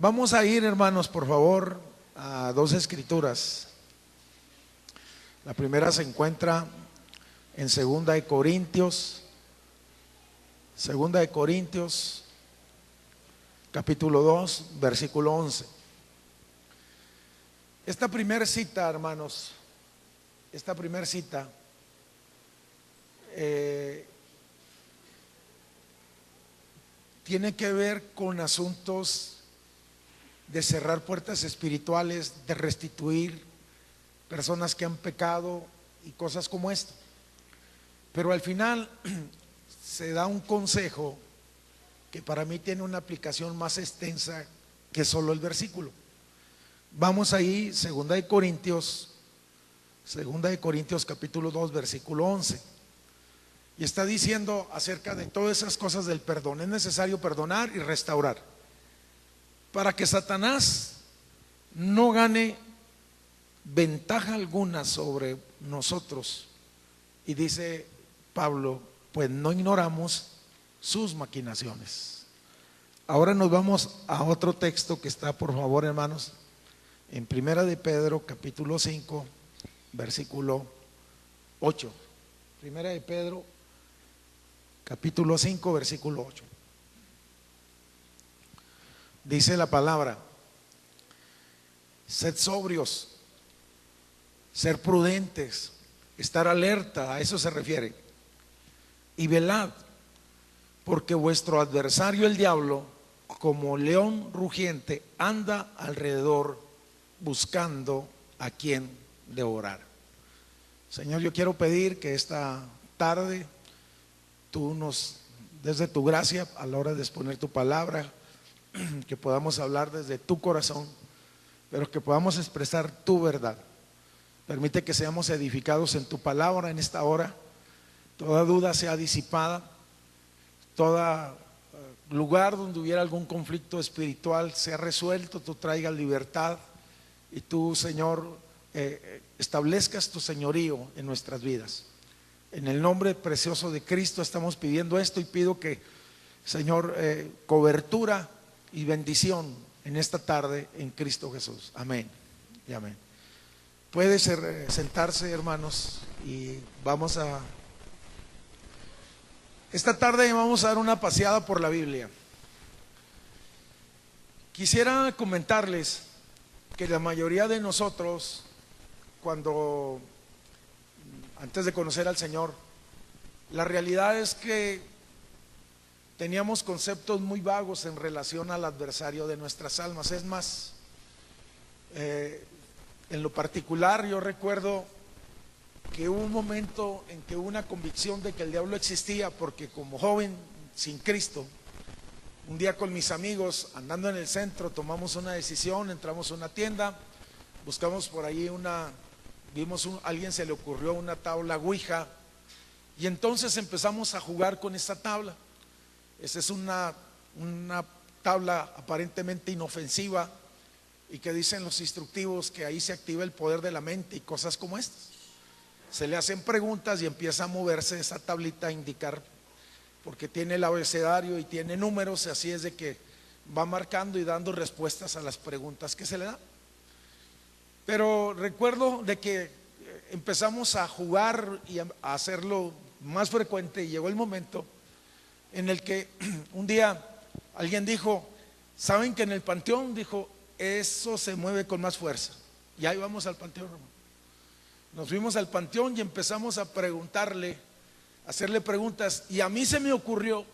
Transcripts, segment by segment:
Vamos a ir, hermanos, por favor, a dos escrituras. La primera se encuentra en Segunda de Corintios, capítulo 2, versículo 11. Esta primera cita, hermanos, tiene que ver con asuntos de cerrar puertas espirituales, de restituir personas que han pecado y cosas como esto. Pero al final se da un consejo que para mí tiene una aplicación más extensa que solo el versículo. Vamos ahí, Segunda de Corintios capítulo 2, versículo 11. Y está diciendo acerca de todas esas cosas del perdón. Es necesario perdonar y restaurar para que Satanás no gane ventaja alguna sobre nosotros. Y dice Pablo, pues no ignoramos sus maquinaciones. Ahora nos vamos a otro texto que está, por favor, hermanos, en Primera de Pedro capítulo 5 versículo 8. Primera de Pedro capítulo 5 versículo 8. Dice la palabra: sed sobrios, ser prudentes, estar alerta, a eso se refiere, y velad, porque vuestro adversario el diablo, como león rugiente, anda alrededor buscando a quien devorar. Señor, yo quiero pedir que esta tarde tú nos des de tu gracia a la hora de exponer tu palabra, que podamos hablar desde tu corazón, pero que podamos expresar tu verdad. Permite que seamos edificados en tu palabra en esta hora. Toda duda sea disipada, todo lugar donde hubiera algún conflicto espiritual sea resuelto, tú traigas libertad y tú, Señor, establezcas tu señorío en nuestras vidas. En el nombre precioso de Cristo estamos pidiendo esto, y pido que, Señor, cobertura y bendición en esta tarde en Cristo Jesús. Amén y amén. Puede sentarse, hermanos, y esta tarde vamos a dar una paseada por la Biblia. Quisiera comentarles que la mayoría de nosotros, antes de conocer al Señor, la realidad es que teníamos conceptos muy vagos en relación al adversario de nuestras almas. Es más, en lo particular yo recuerdo que hubo un momento en que hubo una convicción de que el diablo existía, porque como joven sin Cristo, un día con mis amigos andando en el centro tomamos una decisión, entramos a una tienda, buscamos por ahí alguien se le ocurrió una tabla Ouija, y entonces empezamos a jugar con esa tabla. Esa es una tabla aparentemente inofensiva, y que dicen los instructivos que ahí se activa el poder de la mente y cosas como estas. Se le hacen preguntas y empieza a moverse esa tablita a indicar, porque tiene el abecedario y tiene números, así es de que va marcando y dando respuestas a las preguntas que se le dan. Pero recuerdo de que empezamos a jugar y a hacerlo más frecuente, y llegó el momento en el que un día alguien dijo: ¿saben que en el panteón, dijo, eso se mueve con más fuerza? Y ahí vamos al panteón, hermano. Nos fuimos al panteón y empezamos a hacerle preguntas, y a mí se me ocurrió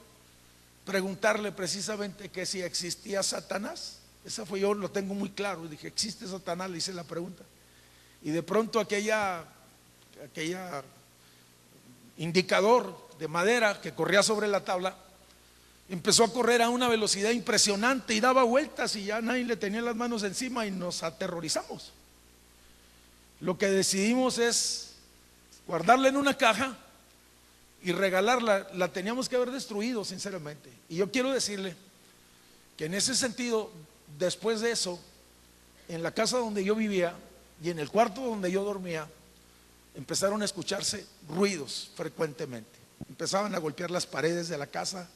preguntarle precisamente que si existía Satanás. Esa fue, yo lo tengo muy claro, y dije: ¿existe Satanás? Le hice la pregunta, y de pronto aquella indicador de madera que corría sobre la tabla empezó a correr a una velocidad impresionante y daba vueltas, y ya nadie le tenía las manos encima, y nos aterrorizamos. Lo que decidimos es guardarla en una caja y regalarla. La teníamos que haber destruido, sinceramente. Y yo quiero decirle que en ese sentido, después de eso, en la casa donde yo vivía y en el cuarto donde yo dormía, empezaron a escucharse ruidos frecuentemente. Empezaban a golpear las paredes de la casa,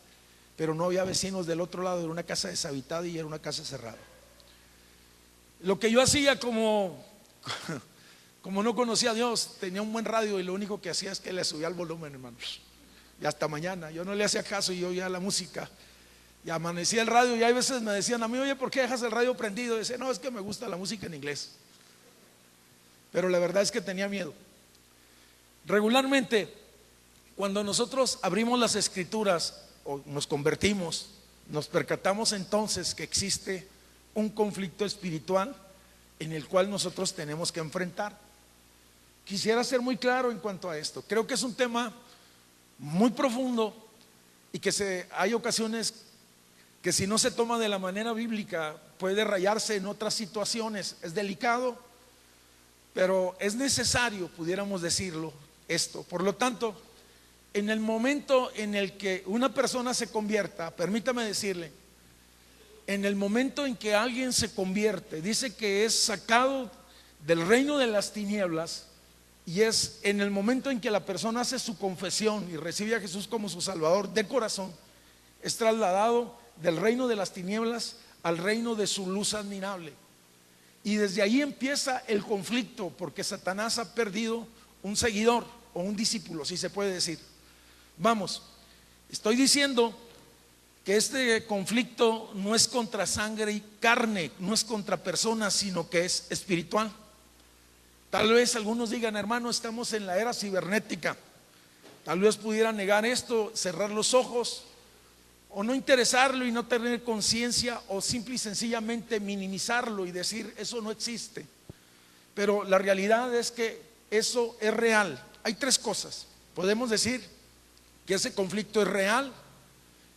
pero no había vecinos del otro lado. Era una casa deshabitada y era una casa cerrada. Lo que yo hacía como no conocía a Dios, tenía un buen radio y lo único que hacía es que le subía el volumen, hermanos. Y hasta mañana, yo no le hacía caso y yo oía la música. Y amanecía el radio y hay veces me decían a mí, oye, ¿por qué dejas el radio prendido? Y decía, no, es que me gusta la música en inglés. Pero la verdad es que tenía miedo. Regularmente, cuando nosotros abrimos las escrituras o nos convertimos, nos percatamos entonces que existe un conflicto espiritual en el cual nosotros tenemos que enfrentar. Quisiera ser muy claro en cuanto a esto. Creo que es un tema muy profundo y que hay ocasiones que si no se toma de la manera bíblica puede rayarse en otras situaciones. Es delicado, pero es necesario, pudiéramos decirlo, esto. Por lo tanto, en el momento en el que una persona se convierta, permítame decirle, en el momento en que alguien se convierte, dice que es sacado del reino de las tinieblas, y es en el momento en que la persona hace su confesión y recibe a Jesús como su Salvador de corazón, es trasladado del reino de las tinieblas al reino de su luz admirable. Y desde ahí empieza el conflicto, porque Satanás ha perdido un seguidor o un discípulo, si se puede decir. Vamos, estoy diciendo que este conflicto no es contra sangre y carne, no es contra personas, sino que es espiritual. Tal vez algunos digan, hermano, estamos en la era cibernética. Tal vez pudiera negar esto, cerrar los ojos, o no interesarlo y no tener conciencia, o simple y sencillamente minimizarlo y decir, eso no existe. Pero la realidad es que eso es real. Hay tres cosas. Podemos decir que ese conflicto es real,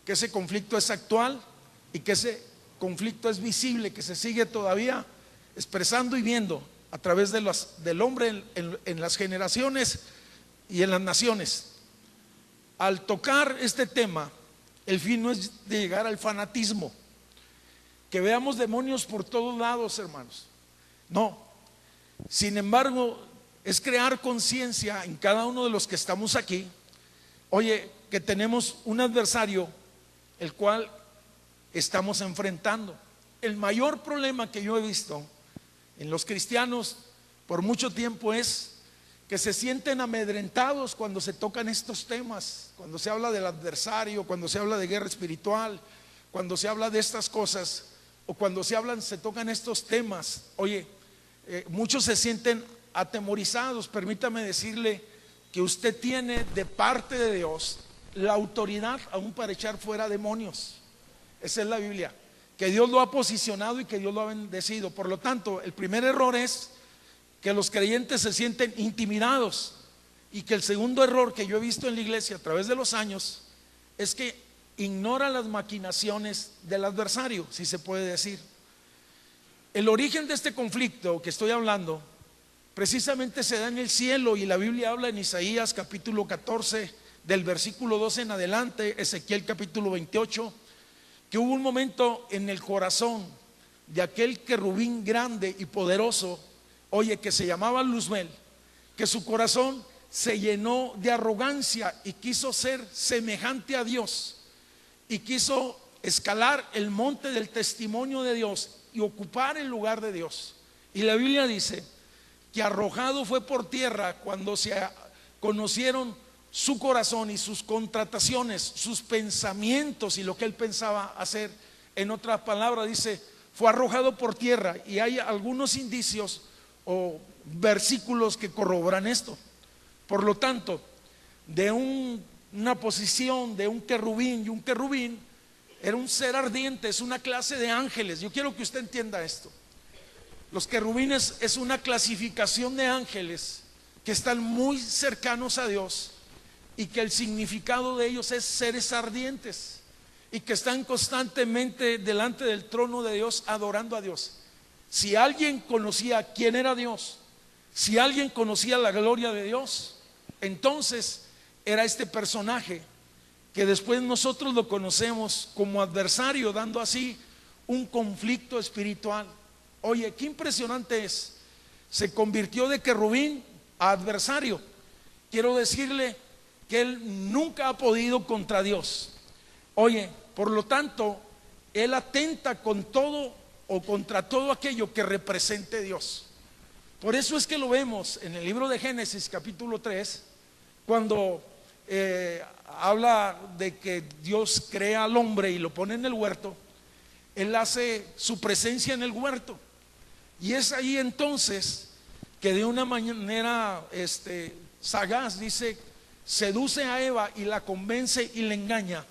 que ese conflicto es actual y que ese conflicto es visible, que se sigue todavía expresando y viendo a través del hombre en las generaciones y en las naciones. Al tocar este tema, el fin no es de llegar al fanatismo, que veamos demonios por todos lados, hermanos. No. Sin embargo, es crear conciencia en cada uno de los que estamos aquí. Oye, que tenemos un adversario el cual estamos enfrentando. El mayor problema que yo he visto en los cristianos por mucho tiempo es que se sienten amedrentados cuando se tocan estos temas, cuando se habla del adversario, cuando se habla de guerra espiritual, cuando se habla de estas cosas, o cuando se tocan estos temas. Oye, muchos se sienten atemorizados. Permítame decirle que usted tiene de parte de Dios la autoridad aún para echar fuera demonios. Esa es la Biblia, que Dios lo ha posicionado y que Dios lo ha bendecido. Por lo tanto, el primer error es que los creyentes se sienten intimidados, y que el segundo error que yo he visto en la iglesia a través de los años es que ignora las maquinaciones del adversario, si se puede decir. El origen de este conflicto que estoy hablando precisamente se da en el cielo, y la Biblia habla en Isaías capítulo 14 del versículo 12 en adelante, Ezequiel capítulo 28, que hubo un momento en el corazón de aquel querubín grande y poderoso, oye, que se llamaba Luzbel, que su corazón se llenó de arrogancia y quiso ser semejante a Dios, y quiso escalar el monte del testimonio de Dios y ocupar el lugar de Dios. Y la Biblia dice que arrojado fue por tierra cuando se conocieron su corazón y sus contrataciones, sus pensamientos y lo que él pensaba hacer. En otras palabras dice, fue arrojado por tierra. Y hay algunos indicios o versículos que corroboran esto. Por lo tanto, de una posición de un querubín, y un querubín era un ser ardiente, es una clase de ángeles. Yo quiero que usted entienda esto. Los querubines es una clasificación de ángeles que están muy cercanos a Dios, y que el significado de ellos es seres ardientes, y que están constantemente delante del trono de Dios adorando a Dios. Si alguien conocía quién era Dios, si alguien conocía la gloria de Dios, entonces era este personaje, que después nosotros lo conocemos como adversario, dando así un conflicto espiritual. Oye, qué impresionante es. Se convirtió de querubín a adversario. Quiero decirle que él nunca ha podido contra Dios. Oye, por lo tanto, él atenta con todo o contra todo aquello que represente Dios. Por eso es que lo vemos en el libro de Génesis capítulo 3, cuando habla de que Dios crea al hombre y lo pone en el huerto. Él hace su presencia en el huerto, y es ahí entonces que de una manera sagaz, dice, seduce a Eva y la convence y la engaña,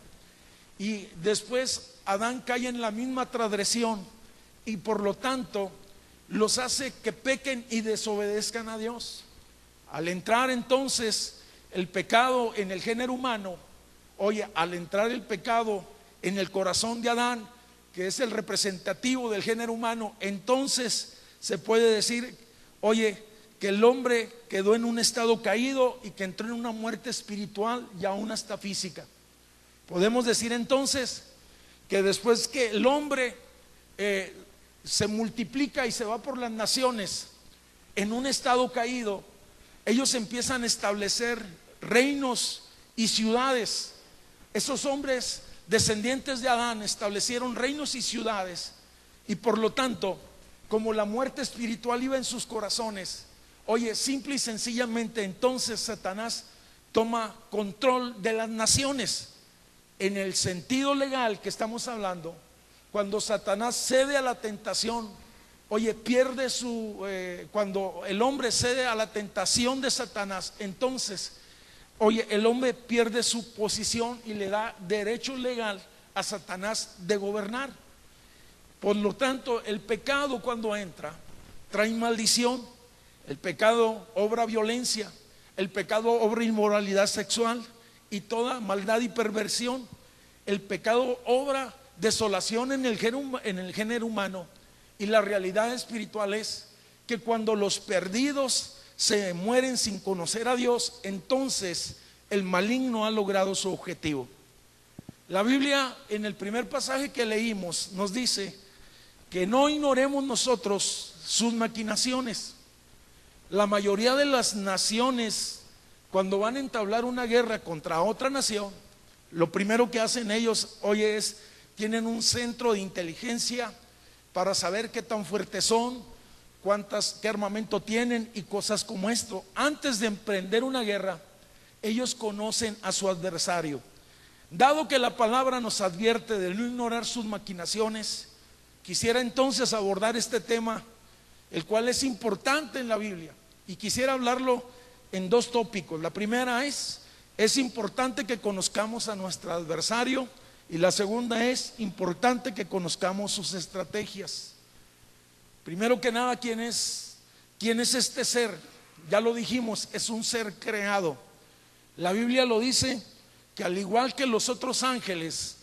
y después Adán cae en la misma transgresión y por lo tanto los hace que pequen y desobedezcan a Dios. Al entrar entonces el pecado en el género humano, oye, al entrar el pecado en el corazón de Adán, que es el representativo del género humano, entonces se puede decir, oye, que el hombre quedó en un estado caído y que entró en una muerte espiritual y aún hasta física. Podemos decir entonces que después que el hombre se multiplica y se va por las naciones en un estado caído, ellos empiezan a establecer reinos y ciudades. Esos hombres descendientes de Adán establecieron reinos y ciudades, y por lo tanto, como la muerte espiritual iba en sus corazones, oye, simple y sencillamente entonces Satanás toma control de las naciones. En el sentido legal que estamos hablando, cuando Satanás cede a la tentación, oye, pierde cuando el hombre cede a la tentación de Satanás, entonces, oye, el hombre pierde su posición y le da derecho legal a Satanás de gobernar. Por lo tanto, el pecado cuando entra trae maldición, el pecado obra violencia, el pecado obra inmoralidad sexual y toda maldad y perversión. El pecado obra desolación en el género humano, y la realidad espiritual es que cuando los perdidos se mueren sin conocer a Dios, entonces el maligno ha logrado su objetivo. La Biblia, en el primer pasaje que leímos, nos dice que no ignoremos nosotros sus maquinaciones. La mayoría de las naciones, cuando van a entablar una guerra contra otra nación, lo primero que hacen ellos, oye, tienen un centro de inteligencia para saber qué tan fuertes son, qué armamento tienen y cosas como esto. Antes de emprender una guerra, ellos conocen a su adversario. Dado que la palabra nos advierte de no ignorar sus maquinaciones, quisiera entonces abordar este tema, el cual es importante en la Biblia, y quisiera hablarlo en dos tópicos. La primera es importante que conozcamos a nuestro adversario, y la segunda es importante que conozcamos sus estrategias. Primero que nada, ¿quién es este ser? Ya lo dijimos, es un ser creado. La Biblia lo dice, que al igual que los otros ángeles,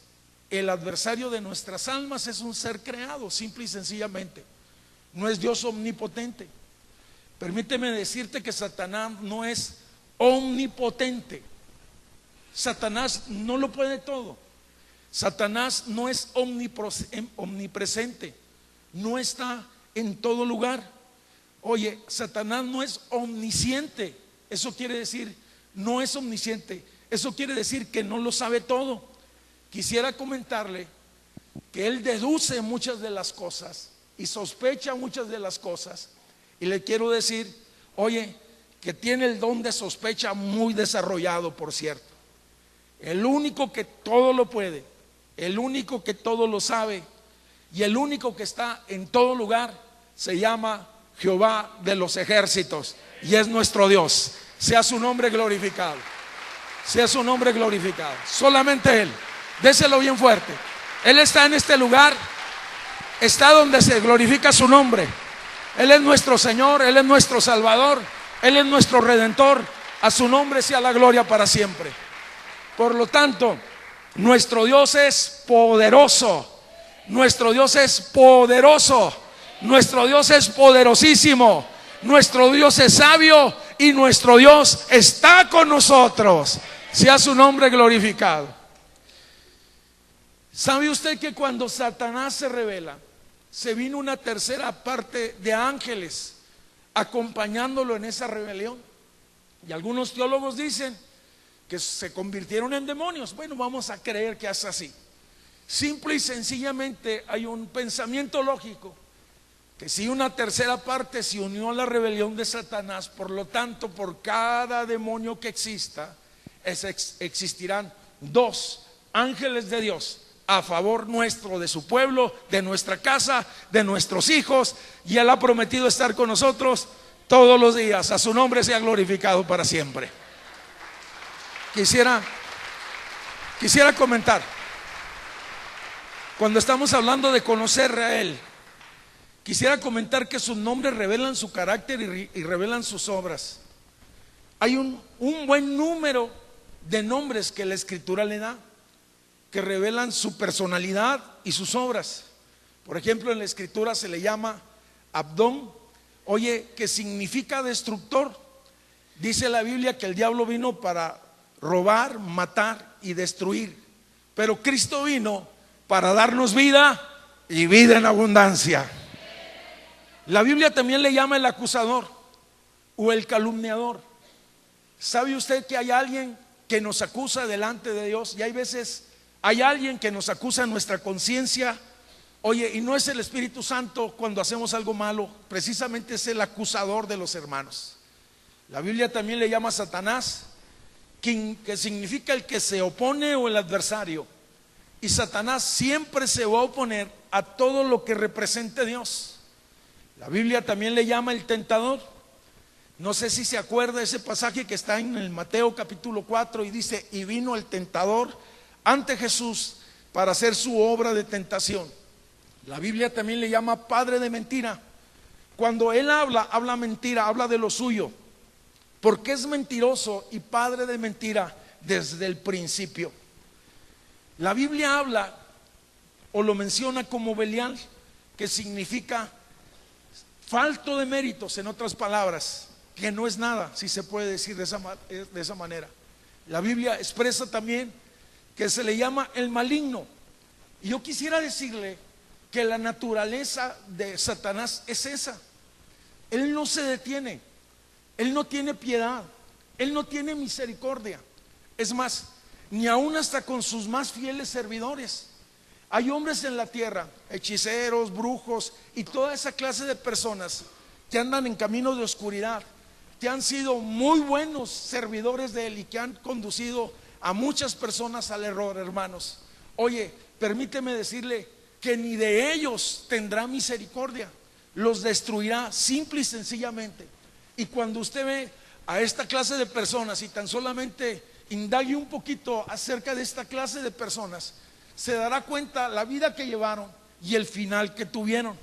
el adversario de nuestras almas es un ser creado, simple y sencillamente. No es Dios omnipotente. Permíteme decirte que Satanás no es omnipotente. Satanás no lo puede todo. Satanás no es omnipresente, no está en todo lugar. Oye, Satanás no es omnisciente. Eso quiere decir, no es omnisciente. Eso quiere decir que no lo sabe todo. Quisiera comentarle que él deduce muchas de las cosas y sospecha muchas de las cosas. Y le quiero decir, oye, que tiene el don de sospecha muy desarrollado, por cierto. El único que todo lo puede, el único que todo lo sabe y el único que está en todo lugar se llama Jehová de los ejércitos, y es nuestro Dios. Sea su nombre glorificado. Sea su nombre glorificado. Solamente Él. Déselo bien fuerte. Él está en este lugar. Está donde se glorifica su nombre. Él es nuestro Señor. Él es nuestro Salvador. Él es nuestro Redentor. A su nombre sea la gloria para siempre. Por lo tanto, nuestro Dios es poderoso. Nuestro Dios es poderoso. Nuestro Dios es poderosísimo. Nuestro Dios es sabio y nuestro Dios está con nosotros. Sea su nombre glorificado. ¿Sabe usted que cuando Satanás se revela, se vino una tercera parte de ángeles acompañándolo en esa rebelión? Y algunos teólogos dicen que se convirtieron en demonios. Bueno, vamos a creer que es así. Simple y sencillamente hay un pensamiento lógico que si una tercera parte se unió a la rebelión de Satanás, por lo tanto, por cada demonio que exista, existirán dos ángeles de Dios a favor nuestro, de su pueblo, de nuestra casa, de nuestros hijos, y Él ha prometido estar con nosotros todos los días. A su nombre sea glorificado para siempre. Quisiera comentar, cuando estamos hablando de conocer a Él, quisiera comentar que sus nombres revelan su carácter y revelan sus obras. Hay un buen número de nombres que la Escritura le da, que revelan su personalidad y sus obras. Por ejemplo, en la Escritura se le llama Abdón, que significa destructor. Dice la Biblia que el diablo vino para robar, matar y destruir, pero Cristo vino para darnos vida y vida en abundancia. La Biblia también le llama el acusador o el calumniador. ¿Sabe usted que hay alguien que nos acusa delante de Dios? Y hay veces hay alguien que nos acusa en nuestra conciencia. Y no es el Espíritu Santo cuando hacemos algo malo, precisamente es el acusador de los hermanos. La Biblia también le llama Satanás, que significa el que se opone o el adversario. Y Satanás siempre se va a oponer a todo lo que represente Dios. La Biblia también le llama el tentador. No sé si se acuerda ese pasaje que está en el Mateo capítulo 4 y dice: y vino el tentador ante Jesús para hacer su obra de tentación. La Biblia también le llama padre de mentira. Cuando él habla mentira, habla de lo suyo, porque es mentiroso y padre de mentira desde el principio. La Biblia habla o lo menciona como Belial, que significa falto de méritos, en otras palabras, que no es nada, si se puede decir de esa manera. La Biblia expresa también que se le llama el maligno. Y yo quisiera decirle que la naturaleza de Satanás es esa. Él no se detiene, él no tiene piedad, él no tiene misericordia. Es más, ni aún hasta con sus más fieles servidores. Hay hombres en la tierra, hechiceros, brujos y toda esa clase de personas que andan en camino de oscuridad, que han sido muy buenos servidores de Él y que han conducido a muchas personas al error, hermanos. Permíteme decirle que ni de ellos tendrá misericordia, los destruirá simple y sencillamente. Y cuando usted ve a esta clase de personas y tan solamente indague un poquito acerca de esta clase de personas, se dará cuenta la vida que llevaron y el final que tuvieron.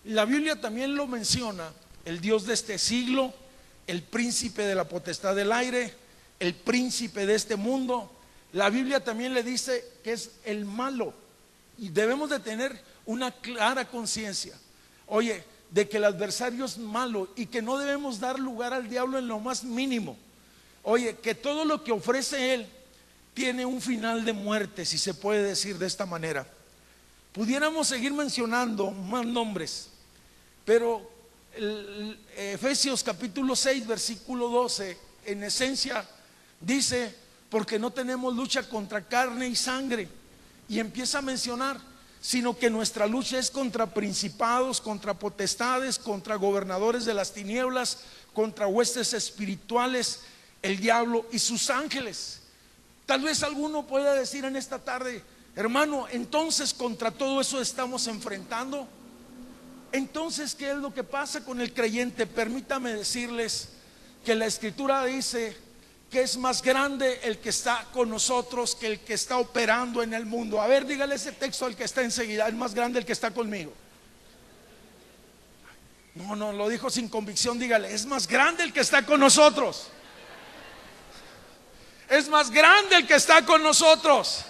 La Biblia también lo menciona: el Dios de este siglo, el príncipe de la potestad del aire, el príncipe de este mundo. La Biblia también le dice que es el malo, y debemos de tener una clara conciencia, de que el adversario es malo y que no debemos dar lugar al diablo en lo más mínimo. Que todo lo que ofrece él tiene un final de muerte, si se puede decir de esta manera. Pudiéramos seguir mencionando más nombres, pero Efesios capítulo 6 versículo 12 en esencia dice: porque no tenemos lucha contra carne y sangre, y empieza a mencionar, sino que nuestra lucha es contra principados, contra potestades, contra gobernadores de las tinieblas, contra huestes espirituales, el diablo y sus ángeles. Tal vez alguno pueda decir en esta tarde: hermano, entonces contra todo eso estamos enfrentando. Entonces, ¿qué es lo que pasa con el creyente? Permítame decirles que la Escritura dice que es más grande el que está con nosotros que el que está operando en el mundo. A ver, dígale ese texto al que está enseguida: es más grande el que está conmigo. No, lo dijo sin convicción. Dígale: es más grande el que está con nosotros. Es más grande el que está con nosotros.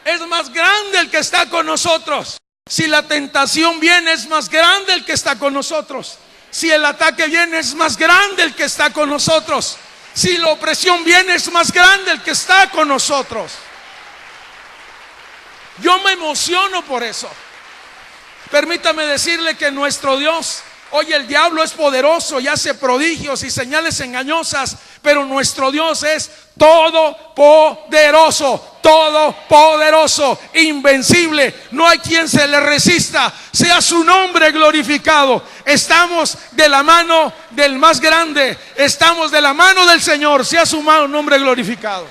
Es más grande el que está con nosotros. Si la tentación viene, es más grande el que está con nosotros. Si el ataque viene, es más grande el que está con nosotros. Si la opresión viene, es más grande el que está con nosotros. Yo me emociono por eso. Permítame decirle que nuestro Dios, el diablo es poderoso y hace prodigios y señales engañosas, pero nuestro Dios es todopoderoso. todopoderoso, invencible. No hay quien se le resista. Sea su nombre glorificado. Estamos de la mano del más grande. Estamos de la mano del Señor. Sea su nombre glorificado.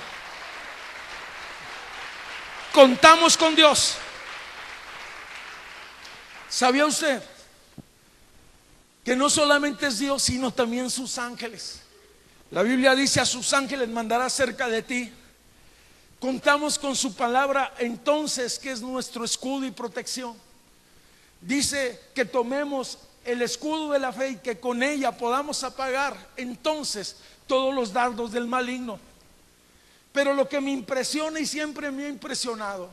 Contamos con Dios. ¿Sabía usted que no solamente es Dios, sino también sus ángeles? La Biblia dice: a sus ángeles mandará cerca de ti. Contamos con su palabra, entonces, que es nuestro escudo y protección. Dice que tomemos el escudo de la fe y que con ella podamos apagar entonces todos los dardos del maligno. Pero lo que me impresiona y siempre me ha impresionado,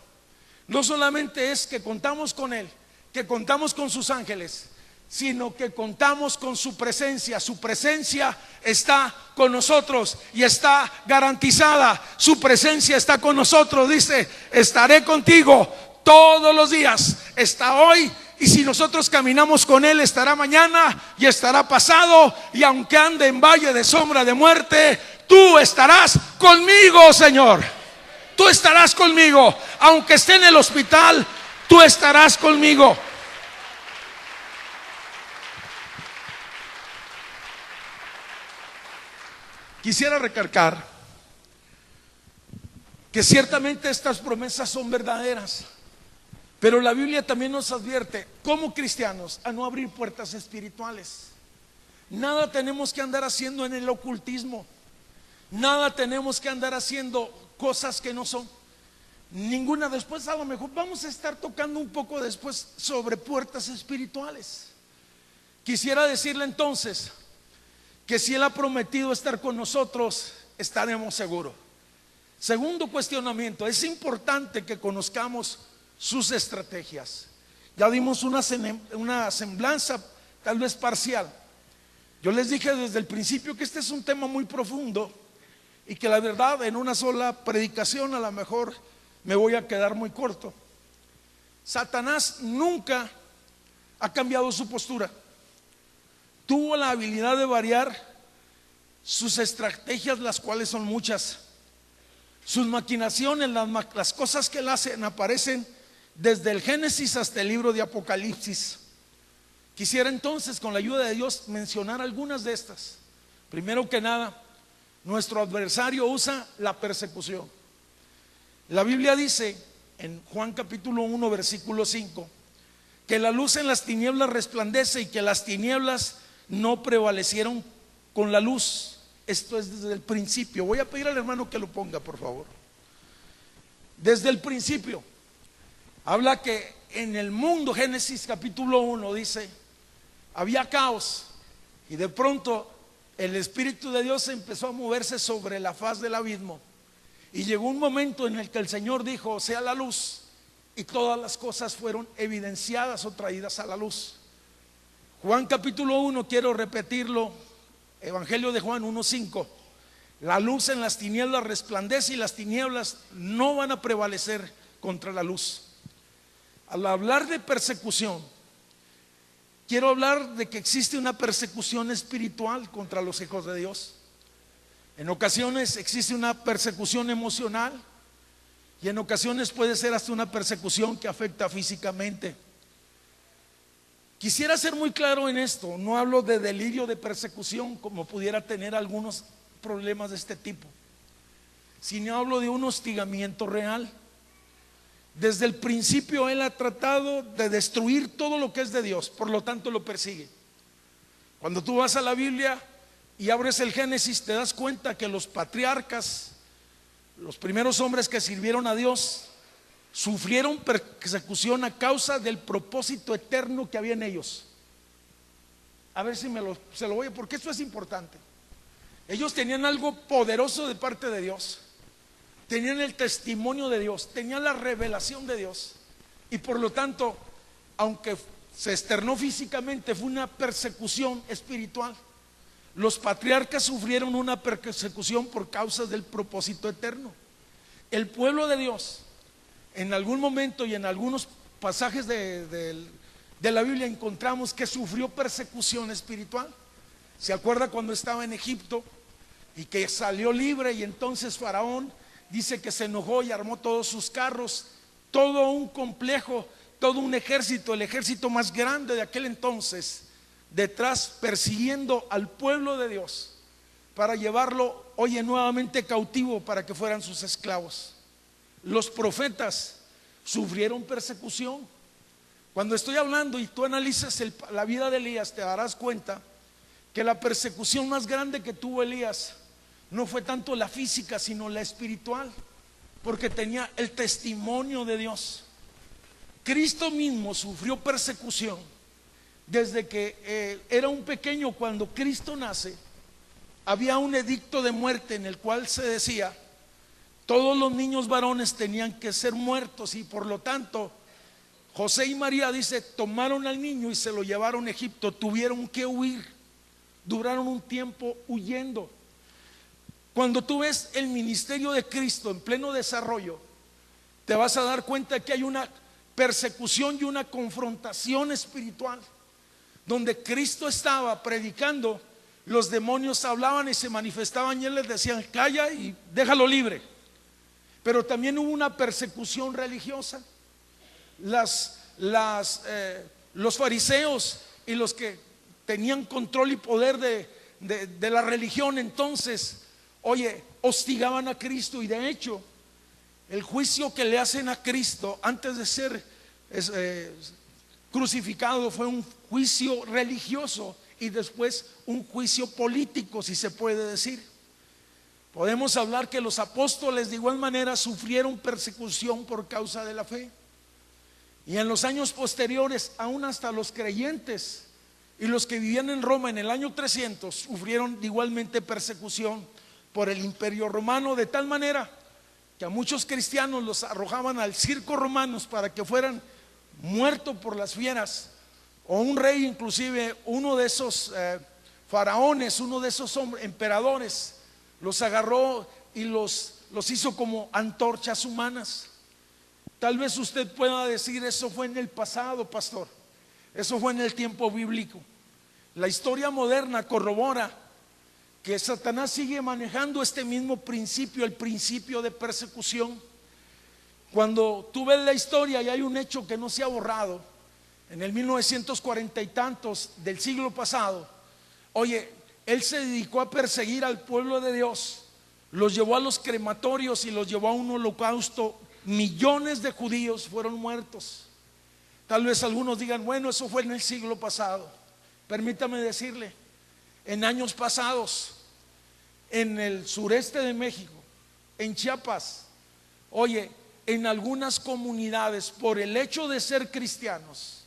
no solamente es que contamos con Él, que contamos con sus ángeles, sino que contamos con su presencia. Su presencia está con nosotros y está garantizada. Su presencia está con nosotros. Dice: estaré contigo todos los días. Está hoy, y si nosotros caminamos con Él, estará mañana y estará pasado. Y aunque ande en valle de sombra de muerte, tú estarás conmigo, Señor. Tú estarás conmigo. Aunque esté en el hospital, tú estarás conmigo. Quisiera recalcar que ciertamente estas promesas son verdaderas, pero la Biblia también nos advierte como cristianos a no abrir puertas espirituales. Nada tenemos que andar haciendo en el ocultismo. Nada tenemos que andar haciendo cosas que no son. Ninguna. Después a lo mejor vamos a estar tocando un poco después sobre puertas espirituales. Quisiera decirle entonces que si Él ha prometido estar con nosotros, estaremos seguros. Segundo cuestionamiento: es importante que conozcamos sus estrategias. Ya dimos una semblanza tal vez parcial. Yo les dije desde el principio que este es un tema muy profundo y que la verdad en una sola predicación a lo mejor me voy a quedar muy corto. Satanás nunca ha cambiado su postura. Tuvo la habilidad de variar sus estrategias, las cuales son muchas. Sus maquinaciones, las cosas que él hace, aparecen desde el Génesis hasta el libro de Apocalipsis. Quisiera entonces, con la ayuda de Dios, mencionar algunas de estas. Primero que nada, nuestro adversario usa la persecución. La Biblia dice en Juan capítulo 1 versículo 5 que la luz en las tinieblas resplandece y que las tinieblas no prevalecieron con la luz. Esto es desde el principio. Voy a pedir al hermano que lo ponga, por favor. Desde el principio habla que en el mundo, Génesis capítulo 1 dice, había caos, y de pronto el Espíritu de Dios empezó a moverse sobre la faz del abismo, y llegó un momento en el que el Señor dijo: sea la luz, y todas las cosas fueron evidenciadas o traídas a la luz. Juan capítulo 1, quiero repetirlo, Evangelio de Juan 1:5. La luz en las tinieblas resplandece y las tinieblas no van a prevalecer contra la luz. Al hablar de persecución, quiero hablar de que existe una persecución espiritual contra los hijos de Dios. En ocasiones existe una persecución emocional, y en ocasiones puede ser hasta una persecución que afecta físicamente. Quisiera ser muy claro en esto. No hablo de delirio de persecución como pudiera tener algunos problemas de este tipo, sino hablo de un hostigamiento real. Desde el principio Él ha tratado de destruir todo lo que es de Dios, por lo tanto lo persigue. Cuando tú vas a la Biblia y abres el Génesis, te das cuenta que los patriarcas, los primeros hombres que sirvieron a Dios, sufrieron persecución a causa del propósito eterno que había en ellos. A ver si se lo voy a, porque esto es importante. Ellos tenían algo poderoso de parte de Dios, tenían el testimonio de Dios, tenían la revelación de Dios, y por lo tanto, aunque se externó físicamente, fue una persecución espiritual. Los patriarcas sufrieron una persecución por causa del propósito eterno. El pueblo de Dios, en algún momento y en algunos pasajes de la Biblia, encontramos que sufrió persecución espiritual. ¿Se acuerda cuando estaba en Egipto y que salió libre, y entonces Faraón dice que se enojó y armó todos sus carros, todo un complejo, todo un ejército, el ejército más grande de aquel entonces, detrás persiguiendo al pueblo de Dios para llevarlo, oye, nuevamente cautivo para que fueran sus esclavos. Los profetas sufrieron persecución. Cuando estoy hablando y tú analizas la vida de Elías, te darás cuenta que la persecución más grande que tuvo Elías no fue tanto la física, sino la espiritual, porque tenía el testimonio de Dios. Cristo mismo sufrió persecución desde que era un pequeño. Cuando Cristo nace, había un edicto de muerte en el cual se decía: todos los niños varones tenían que ser muertos, y por lo tanto José y María, dice, tomaron al niño y se lo llevaron a Egipto. Tuvieron que huir, duraron un tiempo huyendo. Cuando tú ves el ministerio de Cristo en pleno desarrollo, te vas a dar cuenta que hay una persecución y una confrontación espiritual. Donde Cristo estaba predicando, los demonios hablaban y se manifestaban y él les decía: calla y déjalo libre. Pero también hubo una persecución religiosa. Los fariseos y los que tenían control y poder de la religión entonces, oye, hostigaban a Cristo. Y de hecho, el juicio que le hacen a Cristo antes de ser crucificado fue un juicio religioso y después un juicio político, si se puede decir. Podemos hablar que los apóstoles de igual manera sufrieron persecución por causa de la fe. Y en los años posteriores, aún hasta los creyentes y los que vivían en Roma en el año 300 sufrieron igualmente persecución por el imperio romano, de tal manera que a muchos cristianos los arrojaban al circo romanos para que fueran muertos por las fieras. O un rey, inclusive uno de esos faraones, uno de esos emperadores, los agarró y los hizo como antorchas humanas. Tal vez usted pueda decir: eso fue en el pasado, pastor, eso fue en el tiempo bíblico. La historia moderna corrobora que Satanás sigue manejando este mismo principio, el principio de persecución. Cuando tú ves la historia, y hay un hecho que no se ha borrado, en el 1940 y tantos del siglo pasado, oye, él se dedicó a perseguir al pueblo de Dios, los llevó a los crematorios y los llevó a un holocausto. Millones de judíos fueron muertos. Tal vez algunos digan: bueno, eso fue en el siglo pasado. Permítame decirle, en años pasados, en el sureste de México, en Chiapas, oye, en algunas comunidades, por el hecho de ser cristianos,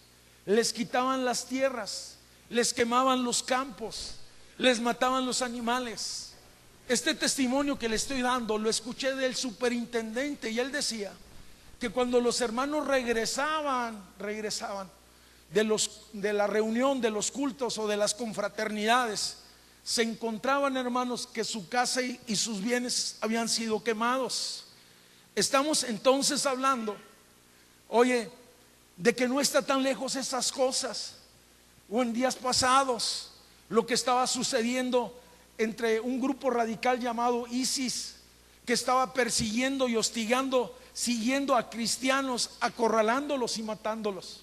les quitaban las tierras, les quemaban los campos, les mataban los animales. Este testimonio que le estoy dando lo escuché del superintendente, y él decía que cuando los hermanos regresaban de la reunión, de los cultos o de las confraternidades, se encontraban, hermanos, que su casa y sus bienes habían sido quemados. Estamos entonces hablando, oye, de que no está tan lejos esas cosas. O en días pasados, lo que estaba sucediendo entre un grupo radical llamado ISIS, que estaba persiguiendo y hostigando, siguiendo a cristianos, acorralándolos y matándolos,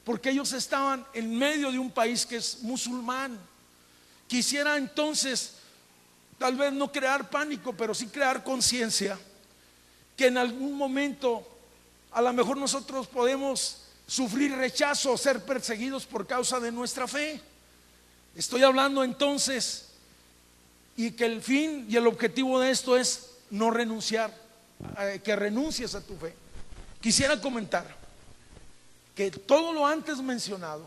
porque ellos estaban en medio de un país que es musulmán. Quisiera entonces, tal vez no crear pánico, pero sí crear conciencia, que en algún momento a lo mejor nosotros podemos sufrir rechazo o ser perseguidos por causa de nuestra fe. Estoy hablando entonces, y que el fin y el objetivo de esto es no renunciar, que renuncies a tu fe. Quisiera comentar que todo lo antes mencionado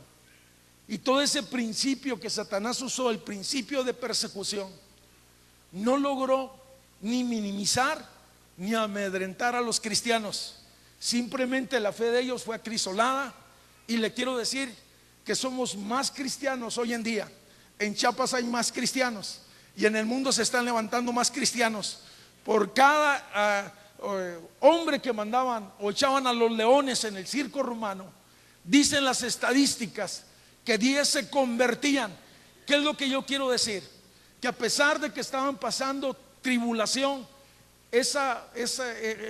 y todo ese principio que Satanás usó, el principio de persecución, no logró ni minimizar ni amedrentar a los cristianos. Simplemente la fe de ellos fue acrisolada. Y le quiero decir que somos más cristianos hoy en día. En Chiapas hay más cristianos, y en el mundo se están levantando más cristianos. Por cada hombre que mandaban o echaban a los leones en el circo romano, dicen las estadísticas que 10 se convertían. ¿Qué es lo que yo quiero decir? Que a pesar de que estaban pasando tribulación,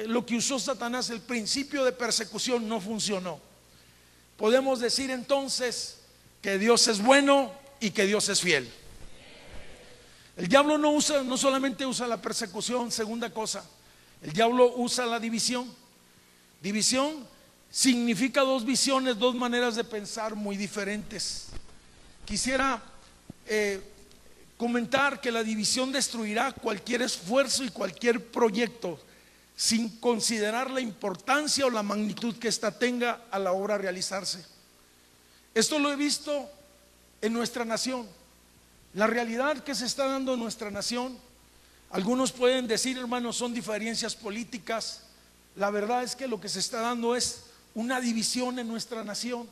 lo que usó Satanás, el principio de persecución, no funcionó. Podemos decir entonces que Dios es bueno y que Dios es fiel. El diablo no solamente usa la persecución. Segunda cosa, el diablo usa la división. División significa dos visiones, dos maneras de pensar muy diferentes. Quisiera comentar que la división destruirá cualquier esfuerzo y cualquier proyecto sin considerar la importancia o la magnitud que ésta tenga a la hora de realizarse. Esto lo he visto en nuestra nación. La realidad que se está dando en nuestra nación, algunos pueden decir, hermanos, son diferencias políticas. La verdad es que lo que se está dando es una división en nuestra nación.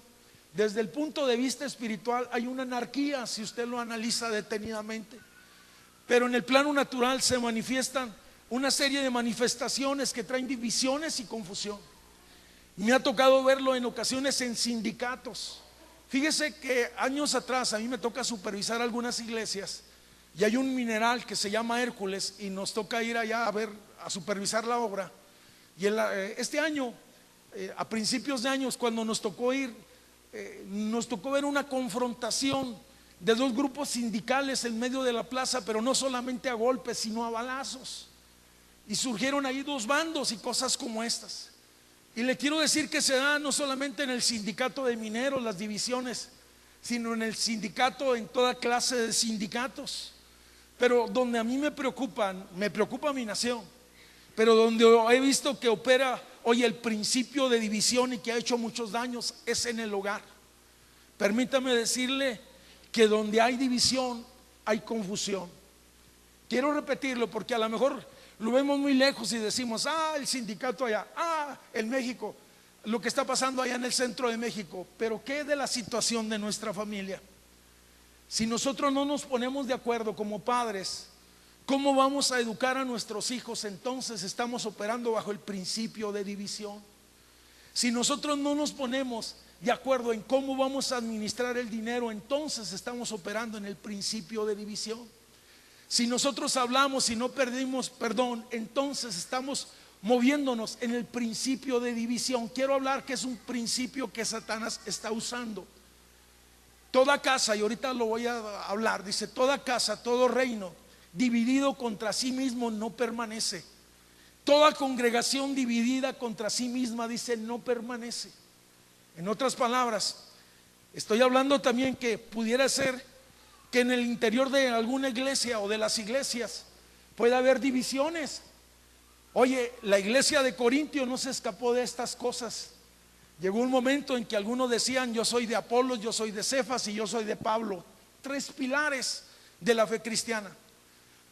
Desde el punto de vista espiritual hay una anarquía, si usted lo analiza detenidamente. Pero en el plano natural se manifiestan una serie de manifestaciones que traen divisiones y confusión. Me ha tocado verlo en ocasiones en sindicatos. Fíjese que años atrás a mí me toca supervisar algunas iglesias y hay un mineral que se llama Hércules y nos toca ir allá a supervisar la obra. Y este año, a principios de años, cuando nos tocó ir, nos tocó ver una confrontación de dos grupos sindicales en medio de la plaza, pero no solamente a golpes, sino a balazos. Y surgieron ahí dos bandos y cosas como estas. Y le quiero decir que se da no solamente en el sindicato de mineros las divisiones, sino en el sindicato, en toda clase de sindicatos. Pero donde a mí me preocupa mi nación, pero donde he visto que opera hoy el principio de división y que ha hecho muchos daños es en el hogar. Permítame decirle que donde hay división hay confusión. Quiero repetirlo porque a lo mejor lo vemos muy lejos y decimos, el sindicato allá, en México, lo que está pasando allá en el centro de México. Pero ¿qué de la situación de nuestra familia? Si nosotros no nos ponemos de acuerdo como padres, ¿cómo vamos a educar a nuestros hijos? Entonces estamos operando bajo el principio de división. Si nosotros no nos ponemos de acuerdo en cómo vamos a administrar el dinero, entonces estamos operando en el principio de división. Si nosotros hablamos y no perdimos perdón, entonces estamos moviéndonos en el principio de división. Quiero hablar que es un principio que Satanás está usando. Toda casa, y ahorita lo voy a hablar, dice: toda casa, todo reino dividido contra sí mismo no permanece. Toda congregación dividida contra sí misma, dice, no permanece. En otras palabras, estoy hablando también que pudiera ser que en el interior de alguna iglesia o de las iglesias puede haber divisiones. Oye, la iglesia de Corintio no se escapó de estas cosas. Llegó un momento en que algunos decían: yo soy de Apolos, yo soy de Cefas y yo soy de Pablo. Tres pilares de la fe cristiana.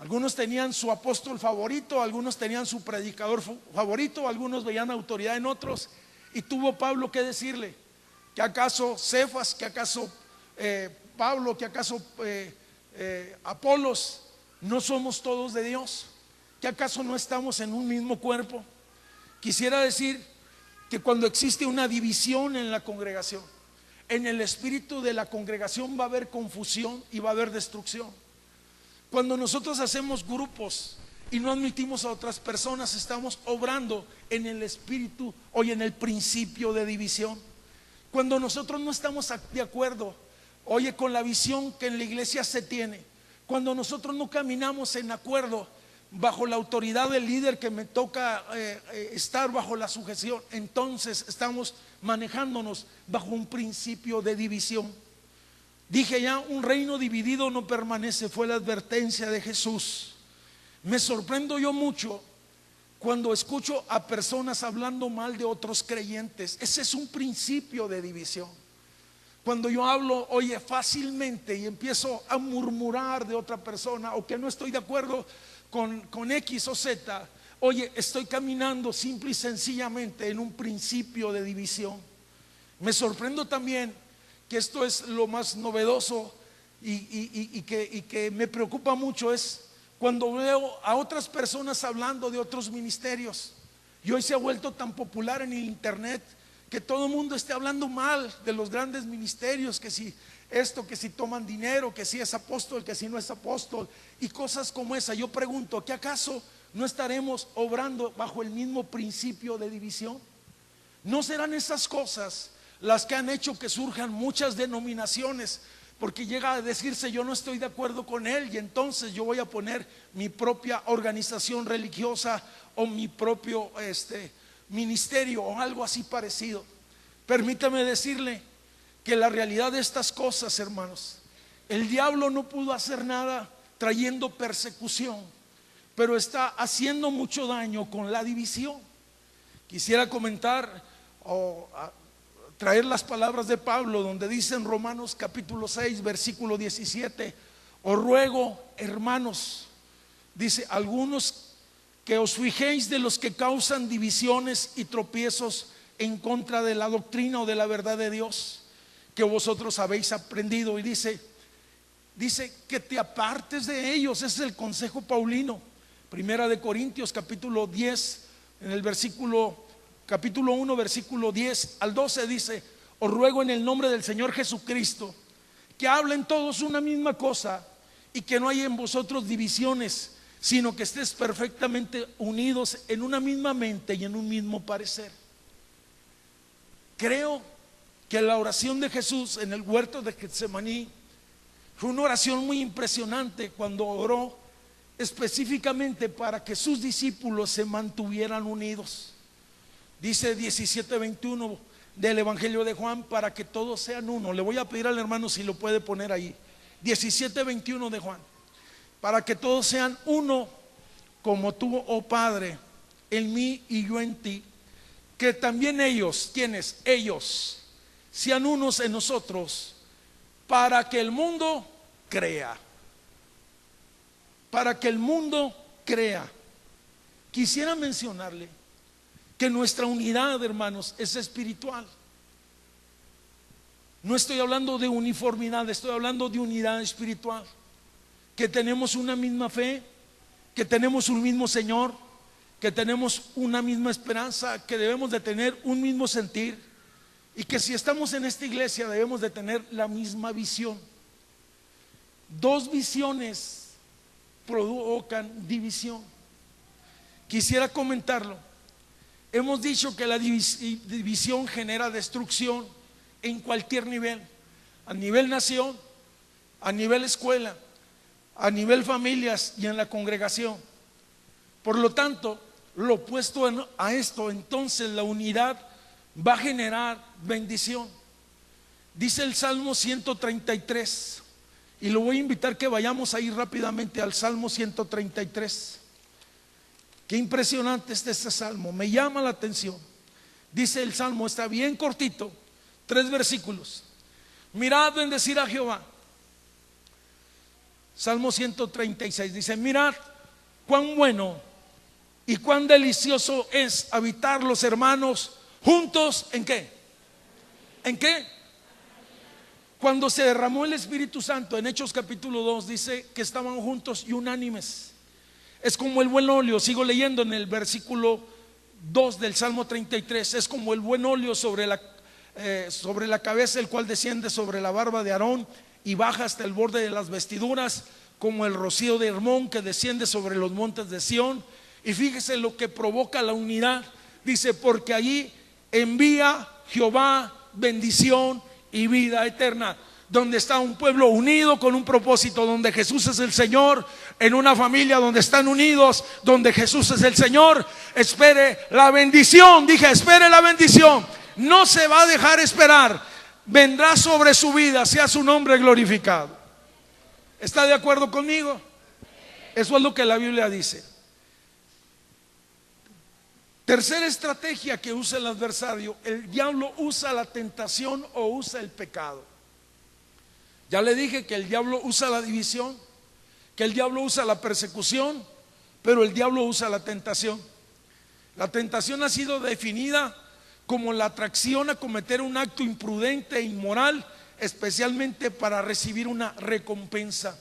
Algunos tenían su apóstol favorito, algunos tenían su predicador favorito, algunos veían autoridad en otros. Y tuvo Pablo que decirle: ¿que acaso Cefas, que acaso Pablo, que acaso Apolos no somos todos de Dios? ¿Que acaso no estamos en un mismo cuerpo? Quisiera decir que cuando existe una división en la congregación, en el espíritu de la congregación va a haber confusión y va a haber destrucción. Cuando nosotros hacemos grupos y no admitimos a otras personas, estamos obrando en el espíritu o en el principio de división. Cuando nosotros no estamos de acuerdo, oye, con la visión que en la iglesia se tiene, cuando nosotros no caminamos en acuerdo bajo la autoridad del líder que me toca estar bajo la sujeción, entonces estamos manejándonos bajo un principio de división. Dije ya, un reino dividido no permanece, fue la advertencia de Jesús. Me sorprendo yo mucho cuando escucho a personas hablando mal de otros creyentes. Ese es un principio de división. Cuando yo hablo, oye, fácilmente y empiezo a murmurar de otra persona, o que no estoy de acuerdo con X o Z, oye, estoy caminando simple y sencillamente en un principio de división. Me sorprendo también que esto es lo más novedoso y que me preocupa mucho, es cuando veo a otras personas hablando de otros ministerios. Y hoy se ha vuelto tan popular en el internet que todo el mundo esté hablando mal de los grandes ministerios, que si esto, que si toman dinero, que si es apóstol, que si no es apóstol, y cosas como esa. Yo pregunto, ¿que acaso ¿no estaremos obrando bajo el mismo principio de división? ¿No serán esas cosas las que han hecho que surjan muchas denominaciones? Porque llega a decirse: yo no estoy de acuerdo con él, y entonces yo voy a poner mi propia organización religiosa o mi propio ministerio o algo así parecido. Permítame decirle que la realidad de estas cosas, hermanos, el diablo no pudo hacer nada trayendo persecución, pero está haciendo mucho daño con la división. Quisiera comentar o traer las palabras de Pablo, donde dice en Romanos capítulo 6 versículo 17: os ruego, hermanos, dice, algunos, que os fijéis de los que causan divisiones y tropiezos en contra de la doctrina o de la verdad de Dios, que vosotros habéis aprendido. Y dice que te apartes de ellos. Ese es el consejo paulino. Primera de Corintios capítulo 10, en el capítulo 1 versículo 10 al 12 dice: os ruego en el nombre del Señor Jesucristo que hablen todos una misma cosa, y que no haya en vosotros divisiones, sino que estés perfectamente unidos en una misma mente y en un mismo parecer. Creo que la oración de Jesús en el huerto de Getsemaní fue una oración muy impresionante, cuando oró específicamente para que sus discípulos se mantuvieran unidos. Dice 17:21 del Evangelio de Juan: para que todos sean uno. Le voy a pedir al hermano si lo puede poner ahí. 17:21 de Juan: para que todos sean uno, como tú, oh Padre, en mí y yo en ti, que también ellos, ¿quiénes? Ellos sean unos en nosotros, para que el mundo crea. Para que el mundo crea. Quisiera mencionarle que nuestra unidad, hermanos, es espiritual. No estoy hablando de uniformidad, estoy hablando de unidad espiritual. Que tenemos una misma fe, que tenemos un mismo Señor, que tenemos una misma esperanza, que debemos de tener un mismo sentir, y que si estamos en esta iglesia debemos de tener la misma visión. Dos visiones provocan división. Quisiera comentarlo. Hemos dicho que la división genera destrucción en cualquier nivel: a nivel nación, a nivel escuela, a nivel familias y en la congregación. Por lo tanto, lo opuesto a esto, entonces la unidad va a generar bendición. Dice el Salmo 133, y lo voy a invitar que vayamos ahí rápidamente al Salmo 133. Qué impresionante este salmo, me llama la atención. Dice el salmo, está bien cortito, 3 versículos: mirad, bendecir a Jehová. Salmo 136 dice: mirad cuán bueno y cuán delicioso es habitar los hermanos juntos. ¿En qué? ¿En qué? Cuando se derramó el Espíritu Santo en Hechos capítulo 2 dice que estaban juntos y unánimes. Es como el buen óleo, sigo leyendo en el versículo 2 del Salmo 33, es como el buen óleo sobre la cabeza, el cual desciende sobre la barba de Aarón y baja hasta el borde de las vestiduras, como el rocío de Hermón que desciende sobre los montes de Sión. Y fíjese lo que provoca la unidad. Dice: porque allí envía Jehová bendición y vida eterna. Donde está un pueblo unido con un propósito, donde Jesús es el Señor, en una familia donde están unidos, donde Jesús es el Señor, espere la bendición. Dije, espere la bendición. No se va a dejar esperar. Vendrá sobre su vida, sea su nombre glorificado. ¿Está de acuerdo conmigo? Eso es lo que la Biblia dice. Tercera estrategia que usa el adversario: el diablo usa la tentación o usa el pecado. Ya le dije que el diablo usa la división, que el diablo usa la persecución, pero el diablo usa la tentación. La tentación ha sido definida como la atracción a cometer un acto imprudente e inmoral, especialmente para recibir una recompensa.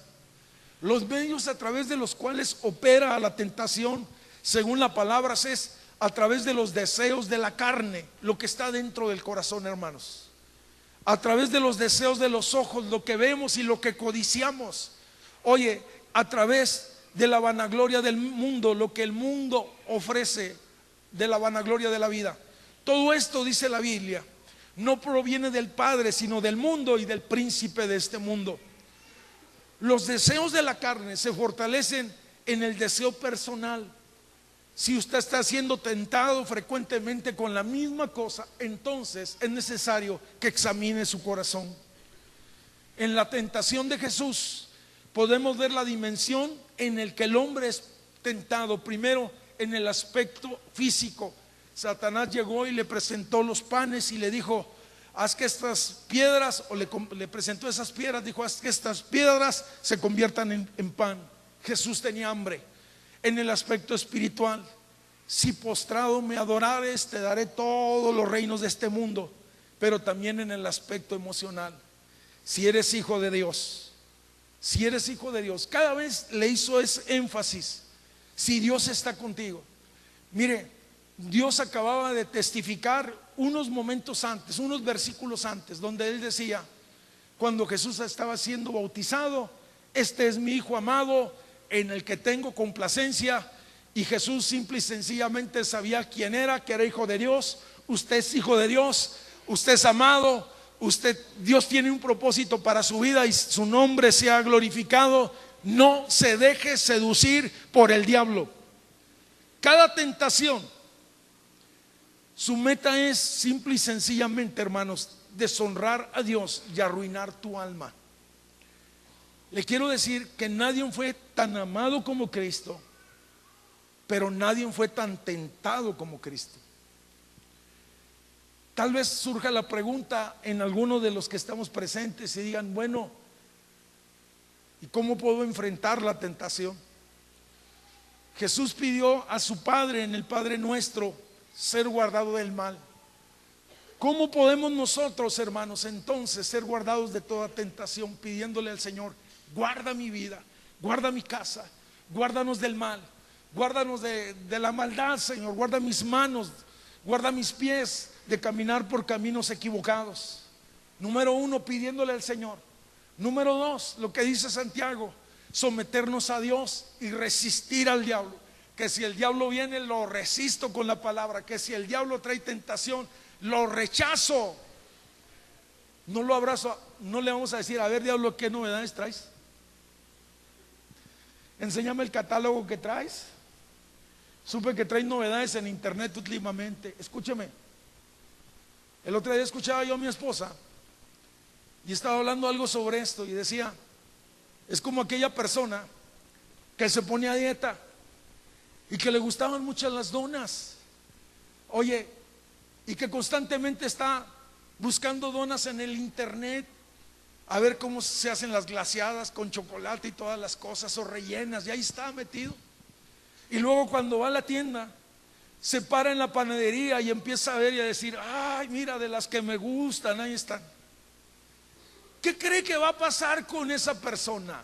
Los medios a través de los cuales opera la tentación, según la palabra, es a través de los deseos de la carne, lo que está dentro del corazón, hermanos. A través de los deseos de los ojos, lo que vemos y lo que codiciamos. Oye, a través de la vanagloria del mundo, lo que el mundo ofrece de la vanagloria de la vida. Todo esto, dice la Biblia, no proviene del Padre, sino del mundo y del príncipe de este mundo. Los deseos de la carne se fortalecen en el deseo personal. Si usted está siendo tentado frecuentemente con la misma cosa, entonces es necesario que examine su corazón. En la tentación de Jesús podemos ver la dimensión en el que el hombre es tentado. Primero, en el aspecto físico. Satanás llegó y le presentó los panes y le dijo: haz que estas piedras, o le presentó esas piedras, dijo: haz que estas piedras se conviertan en pan. Jesús tenía hambre. En el aspecto espiritual: si postrado me adorares, te daré todos los reinos de este mundo. Pero también en el aspecto emocional: si eres hijo de Dios, si eres hijo de Dios. Cada vez le hizo ese énfasis: si Dios está contigo. Mire, Dios acababa de testificar unos momentos antes, unos versículos antes, donde Él decía, cuando Jesús estaba siendo bautizado: este es mi Hijo amado, en el que tengo complacencia. Y Jesús simple y sencillamente sabía quién era, que era hijo de Dios. Usted es hijo de Dios, usted es amado, Dios tiene un propósito para su vida y su nombre sea glorificado. No se deje seducir por el diablo. Cada tentación, su meta es simple y sencillamente, hermanos, deshonrar a Dios y arruinar tu alma. Le quiero decir que nadie fue tan amado como Cristo, pero nadie fue tan tentado como Cristo. Tal vez surja la pregunta en alguno de los que estamos presentes y digan: bueno, ¿y cómo puedo enfrentar la tentación? Jesús pidió a su Padre en el Padre Nuestro ser guardado del mal. ¿Cómo podemos nosotros, hermanos, entonces ser guardados de toda tentación? Pidiéndole al Señor: guarda mi vida, guarda mi casa, guárdanos del mal, guárdanos de la maldad, Señor, guarda mis manos, guarda mis pies de caminar por caminos equivocados. Número uno, pidiéndole al Señor. Número dos, lo que dice Santiago: someternos a Dios y resistir al diablo. Que si el diablo viene, lo resisto con la palabra. Que si el diablo trae tentación, lo rechazo. No lo abrazo, no le vamos a decir: a ver, diablo, ¿qué novedades traes? Enséñame el catálogo que traes. Supe que traes novedades en internet últimamente. Escúcheme, el otro día escuchaba yo a mi esposa y estaba hablando algo sobre esto y decía: es como aquella persona que se pone a dieta y que le gustaban muchas las donas. Oye, y que constantemente está buscando donas en el internet, a ver cómo se hacen las glaseadas con chocolate y todas las cosas, o rellenas, y ahí está metido. Y luego cuando va a la tienda, se para en la panadería y empieza a ver y a decir: ay, mira, de las que me gustan, ahí están. ¿Qué cree que va a pasar con esa persona?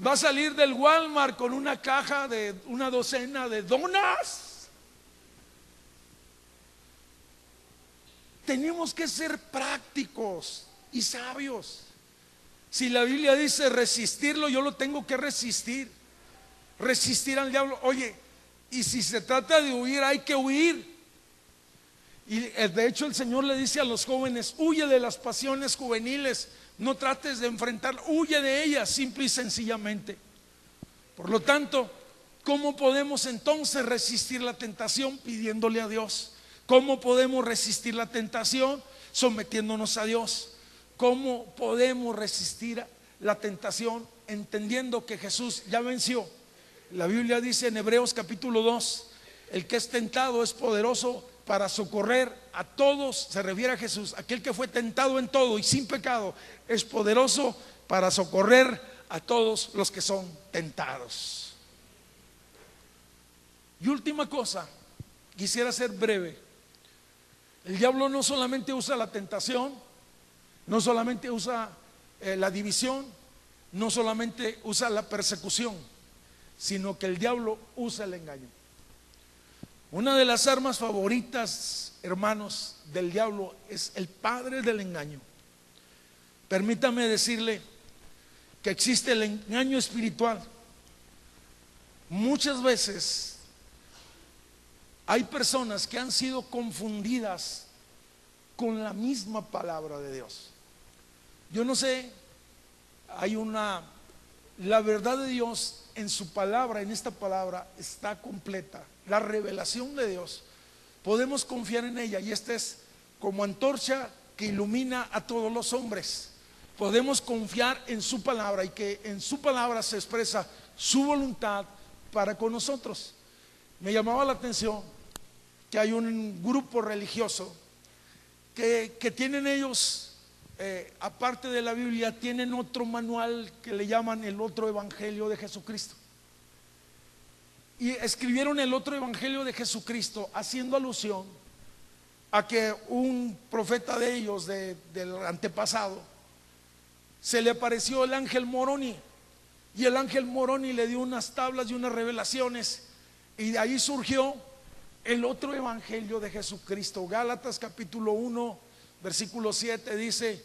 Va a salir del Walmart con una caja de una docena de donas. Tenemos que ser prácticos y sabios. Si la Biblia dice resistirlo, yo lo tengo que resistir. Resistir al diablo. Oye, y si se trata de huir, hay que huir. Y de hecho el Señor le dice a los jóvenes: huye de las pasiones juveniles. No trates de enfrentar, huye de ellas, simple y sencillamente. Por lo tanto, ¿cómo podemos entonces resistir la tentación? Pidiéndole a Dios. ¿Cómo podemos resistir la tentación? Sometiéndonos a Dios. ¿Cómo podemos resistir la tentación? Entendiendo que Jesús ya venció. La Biblia dice en Hebreos capítulo 2: el que es tentado es poderoso para socorrer a todos. Se refiere a Jesús. Aquel que fue tentado en todo y sin pecado es poderoso para socorrer a todos los que son tentados. Y última cosa, quisiera ser breve. El diablo no solamente usa la tentación, no solamente usa la división, no solamente usa la persecución, sino que el diablo usa el engaño. Una de las armas favoritas, hermanos, del diablo es el padre del engaño. Permítame decirle que existe el engaño espiritual. Muchas veces hay personas que han sido confundidas con la misma palabra de Dios. Yo no sé, la verdad de Dios en su palabra, en esta palabra está completa. La revelación de Dios, podemos confiar en ella, y esta es como antorcha que ilumina a todos los hombres. Podemos confiar en su palabra, y que en su palabra se expresa su voluntad para con nosotros. Me llamaba la atención que hay un grupo religioso que tienen ellos, aparte de la Biblia, tienen otro manual que le llaman el otro evangelio de Jesucristo. Y escribieron el otro evangelio de Jesucristo haciendo alusión a que un profeta de ellos, del antepasado, se le apareció el ángel Moroni, y el ángel Moroni le dio unas tablas y unas revelaciones, y de ahí surgió el otro evangelio de Jesucristo. Gálatas capítulo 1 versículo 7 dice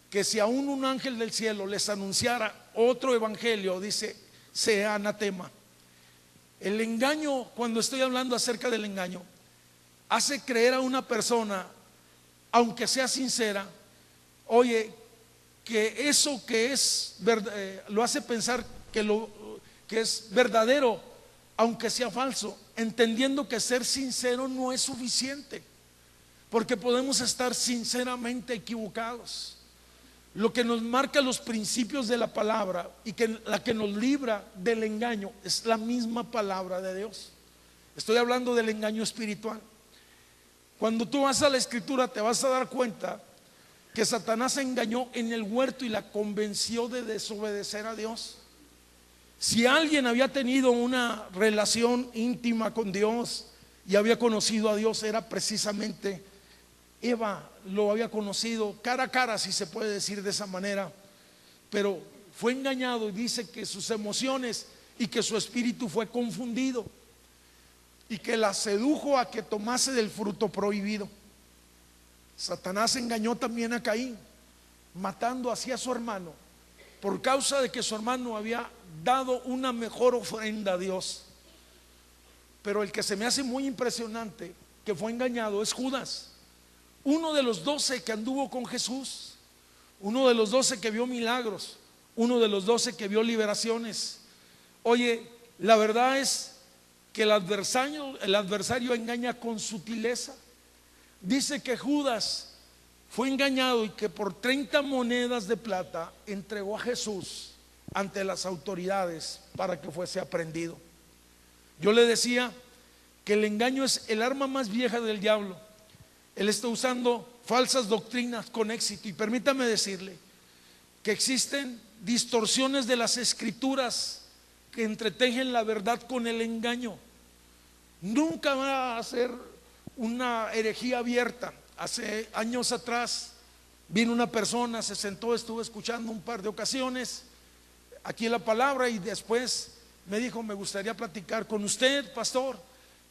que si aún un ángel del cielo les anunciara otro evangelio, dice, sea anatema. El engaño, cuando estoy hablando acerca del engaño, hace creer a una persona, aunque sea sincera, oye, que eso que es lo hace pensar que es verdadero, aunque sea falso, entendiendo que ser sincero no es suficiente, porque podemos estar sinceramente equivocados. Lo que nos marca los principios de la palabra y la que nos libra del engaño es la misma palabra de Dios. Estoy hablando del engaño espiritual. Cuando tú vas a la escritura te vas a dar cuenta que Satanás engañó en el huerto y la convenció de desobedecer a Dios. Si alguien había tenido una relación íntima con Dios y había conocido a Dios, era precisamente Eva. Lo había conocido cara a cara, si se puede decir de esa manera, pero fue engañado, y dice que sus emociones y que su espíritu fue confundido, y que la sedujo a que tomase del fruto prohibido. Satanás engañó también a Caín, matando así a su hermano, por causa de que su hermano había dado una mejor ofrenda a Dios. Pero el que se me hace muy impresionante que fue engañado es Judas, uno de los 12 que anduvo con Jesús, uno de los 12 que vio milagros, uno de los 12 que vio liberaciones. Oye, la verdad es que el adversario engaña con sutileza. Dice que Judas fue engañado y que por 30 monedas de plata entregó a Jesús ante las autoridades para que fuese aprehendido. Yo le decía que el engaño es el arma más vieja del diablo. Él está usando falsas doctrinas con éxito, y permítame decirle que existen distorsiones de las escrituras que entretejen la verdad con el engaño. Nunca va a ser una herejía abierta. Hace años atrás vino una persona, se sentó, estuve escuchando un par de ocasiones aquí en la palabra, y después me dijo: me gustaría platicar con usted, pastor,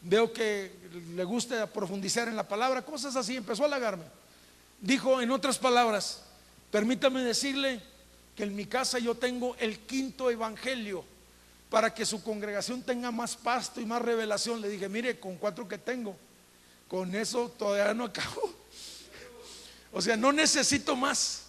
veo que le gusta profundizar en la palabra, cosas así. Empezó a halagarme. Dijo, en otras palabras, permítame decirle que en mi casa yo tengo el 5.º evangelio para que su congregación tenga más pasto y más revelación. Le dije, mire, con 4 que tengo, con eso todavía no acabo. O sea, no necesito más,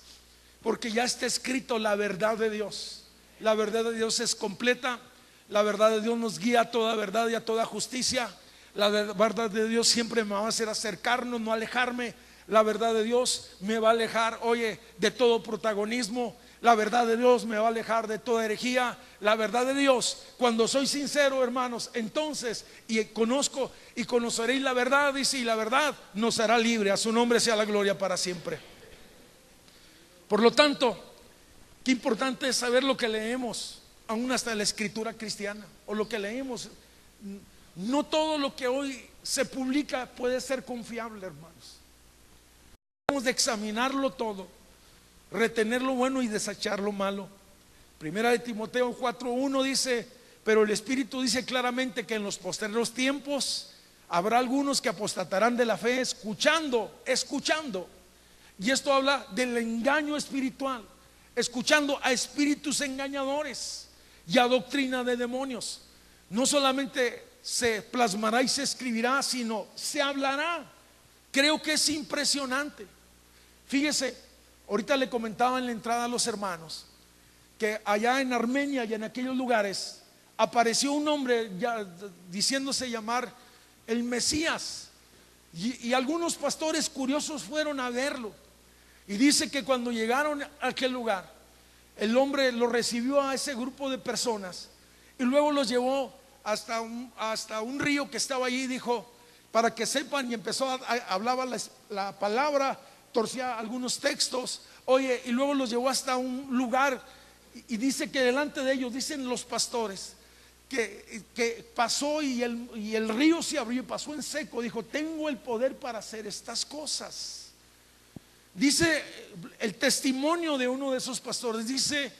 porque ya está escrito la verdad de Dios. La verdad de Dios es completa. La verdad de Dios nos guía a toda verdad y a toda justicia. La verdad de Dios siempre me va a hacer acercarnos, no alejarme. La verdad de Dios me va a alejar, oye, de todo protagonismo. La verdad de Dios me va a alejar de toda herejía. La verdad de Dios, cuando soy sincero, hermanos, entonces y conozco y conoceréis la verdad, dice, y la verdad nos hará libre. A su nombre sea la gloria para siempre. Por lo tanto, qué importante es saber lo que leemos, aún hasta la escritura cristiana, o lo que leemos. No todo lo que hoy se publica puede ser confiable, hermanos. Debemos de examinarlo todo, retener lo bueno y desechar lo malo. Primera de Timoteo 4:1 dice: pero el Espíritu dice claramente que en los postreros tiempos habrá algunos que apostatarán de la fe, escuchando. Y esto habla del engaño espiritual. escuchando a espíritus engañadores y a doctrina de demonios. No solamente se plasmará y se escribirá, sino se hablará. Creo que es impresionante. Fíjese, ahorita le comentaba en la entrada a los hermanos que allá en Armenia y en aquellos lugares apareció un hombre ya diciéndose llamar el Mesías, y algunos pastores curiosos fueron a verlo, y dice que cuando llegaron a aquel lugar, el hombre lo recibió a ese grupo de personas y luego los llevó hasta un río que estaba allí, dijo, para que sepan, y empezó hablaba la palabra, torcía algunos textos, oye, y luego los llevó hasta un lugar, y dice que delante de ellos, dicen los pastores, que pasó y el río se abrió y pasó en seco. Dijo, tengo el poder para hacer estas cosas. Dice el testimonio de uno de esos pastores, dice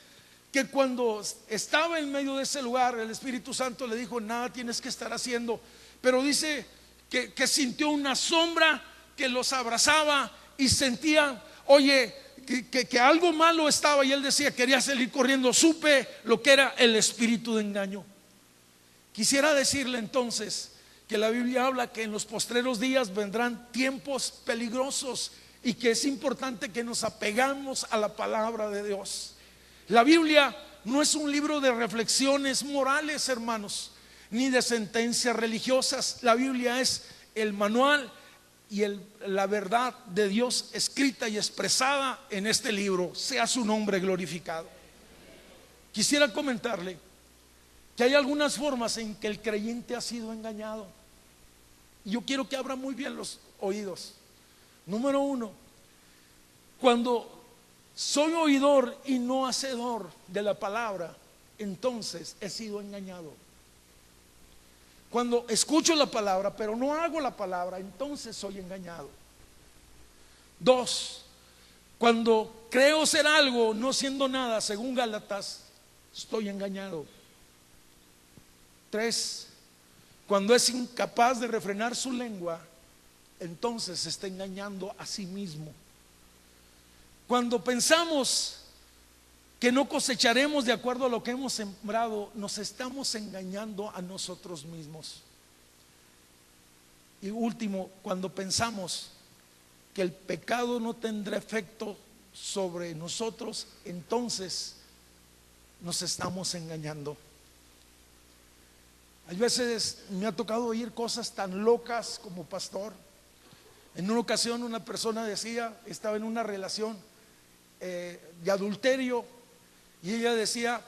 que cuando estaba en medio de ese lugar, el Espíritu Santo le dijo, nada tienes que estar haciendo, pero dice que sintió una sombra que los abrazaba y sentía, oye, que algo malo estaba, y él decía, quería salir corriendo. Supe lo que era el espíritu de engaño. Quisiera decirle entonces que la Biblia habla que en los postreros días vendrán tiempos peligrosos y que es importante que nos apegamos a la palabra de Dios. La Biblia no es un libro de reflexiones morales, hermanos, ni de sentencias religiosas. La Biblia es el manual y la verdad de Dios escrita y expresada en este libro. Sea su nombre glorificado. Quisiera comentarle que hay algunas formas en que el creyente ha sido engañado. Y yo quiero que abra muy bien los oídos. Número uno, cuando soy oidor y no hacedor de la palabra, entonces he sido engañado. Cuando escucho la palabra pero no hago la palabra, entonces soy engañado. Dos, cuando creo ser algo no siendo nada, según Gálatas, estoy engañado. Tres, cuando es incapaz de refrenar su lengua, entonces se está engañando a sí mismo. Cuando pensamos que no cosecharemos de acuerdo a lo que hemos sembrado, nos estamos engañando a nosotros mismos. Y último, cuando pensamos que el pecado no tendrá efecto sobre nosotros, entonces nos estamos engañando. Hay veces me ha tocado oír cosas tan locas como pastor. En una ocasión una persona decía, estaba en una relación de adulterio, y ella decía,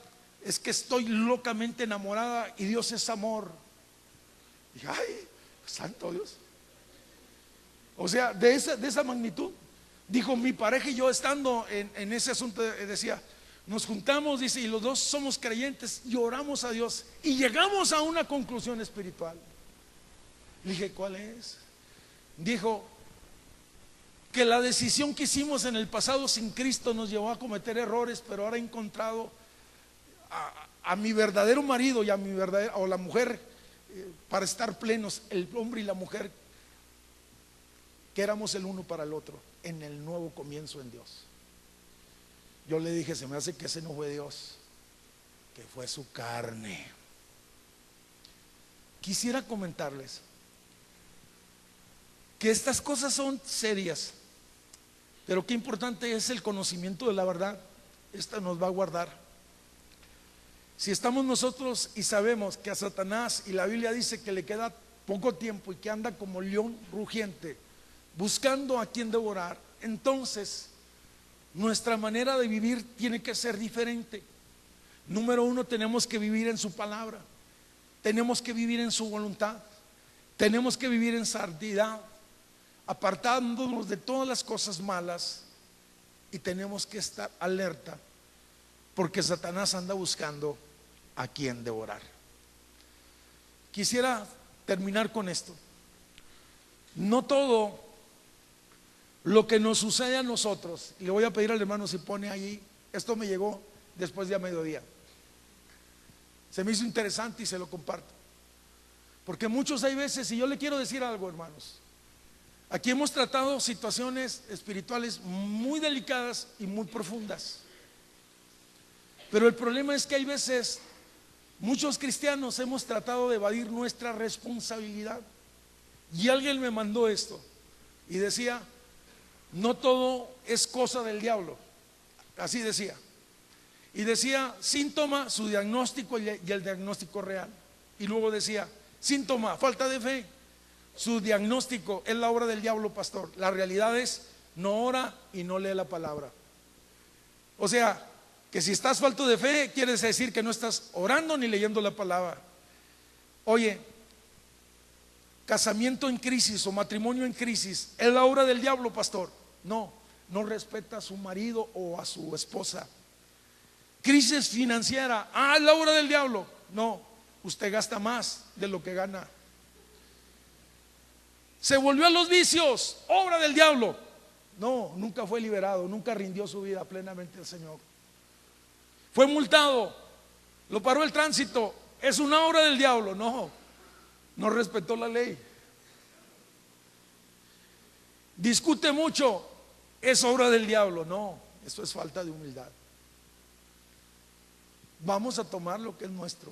es que estoy locamente enamorada y Dios es amor. Y dije, ay, santo Dios. O sea, de esa magnitud. Dijo, mi pareja y yo estando en ese asunto, decía, nos juntamos, dice, y los dos somos creyentes y oramos a Dios y llegamos a una conclusión espiritual. Le dije, ¿cuál es? Dijo que la decisión que hicimos en el pasado sin Cristo nos llevó a cometer errores, pero ahora he encontrado a mi verdadero marido y a mi verdadera, o la mujer, para estar plenos, el hombre y la mujer, que éramos el uno para el otro en el nuevo comienzo en Dios. Yo le dije, se me hace que ese no fue Dios, que fue su carne. Quisiera comentarles que estas cosas son serias, pero qué importante es el conocimiento de la verdad. Esta nos va a guardar. Si estamos nosotros y sabemos que a Satanás, y la Biblia dice que le queda poco tiempo y que anda como león rugiente buscando a quien devorar, entonces nuestra manera de vivir tiene que ser diferente. Número uno, tenemos que vivir en su palabra, tenemos que vivir en su voluntad, tenemos que vivir en santidad, apartándonos de todas las cosas malas, y tenemos que estar alerta porque Satanás anda buscando a quien devorar. Quisiera terminar con esto. No todo lo que nos sucede a nosotros, y le voy a pedir al hermano si pone ahí, esto me llegó después de a mediodía, se me hizo interesante y se lo comparto, porque muchos hay veces, y yo le quiero decir algo, hermanos, aquí hemos tratado situaciones espirituales muy delicadas y muy profundas, Pero el problema es que hay veces muchos cristianos hemos tratado de evadir nuestra responsabilidad. Y alguien me mandó esto y decía: no todo es cosa del diablo. Así decía. Y decía: síntoma, su diagnóstico y el diagnóstico real. Y luego decía: síntoma, falta de fe. Su diagnóstico es la obra del diablo, pastor. La realidad es: no ora y no lee la palabra. O sea, que si estás falto de fe, quiere decir que no estás orando ni leyendo la palabra. Oye, casamiento en crisis o matrimonio en crisis, ¿es la obra del diablo, pastor? No, no respeta a su marido o a su esposa. Crisis financiera, ¿es la obra del diablo? No, usted gasta más de lo que gana. Se volvió a los vicios, obra del diablo. No, nunca fue liberado, nunca rindió su vida plenamente al Señor. Fue multado, lo paró el tránsito, es una obra del diablo. No, no respetó la ley. Discute mucho, es obra del diablo. No, eso es falta de humildad. Vamos a tomar lo que es nuestro.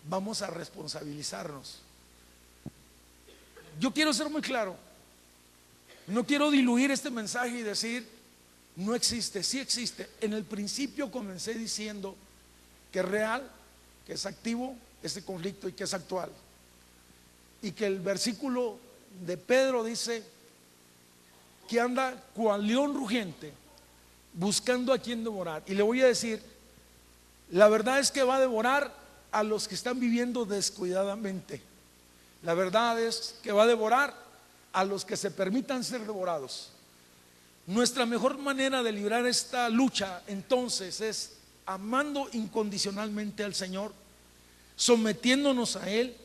Vamos a responsabilizarnos. Yo quiero ser muy claro. No quiero diluir este mensaje y decir: no existe. Sí existe. En el principio comencé diciendo que es real, que es activo este conflicto y que es actual. Y que el versículo de Pedro dice que anda cual león rugiente buscando a quien devorar. Y le voy a decir, la verdad es que va a devorar a los que están viviendo descuidadamente. La verdad es que va a devorar a los que se permitan ser devorados. Nuestra mejor manera de librar esta lucha entonces es amando incondicionalmente al Señor, sometiéndonos a Él,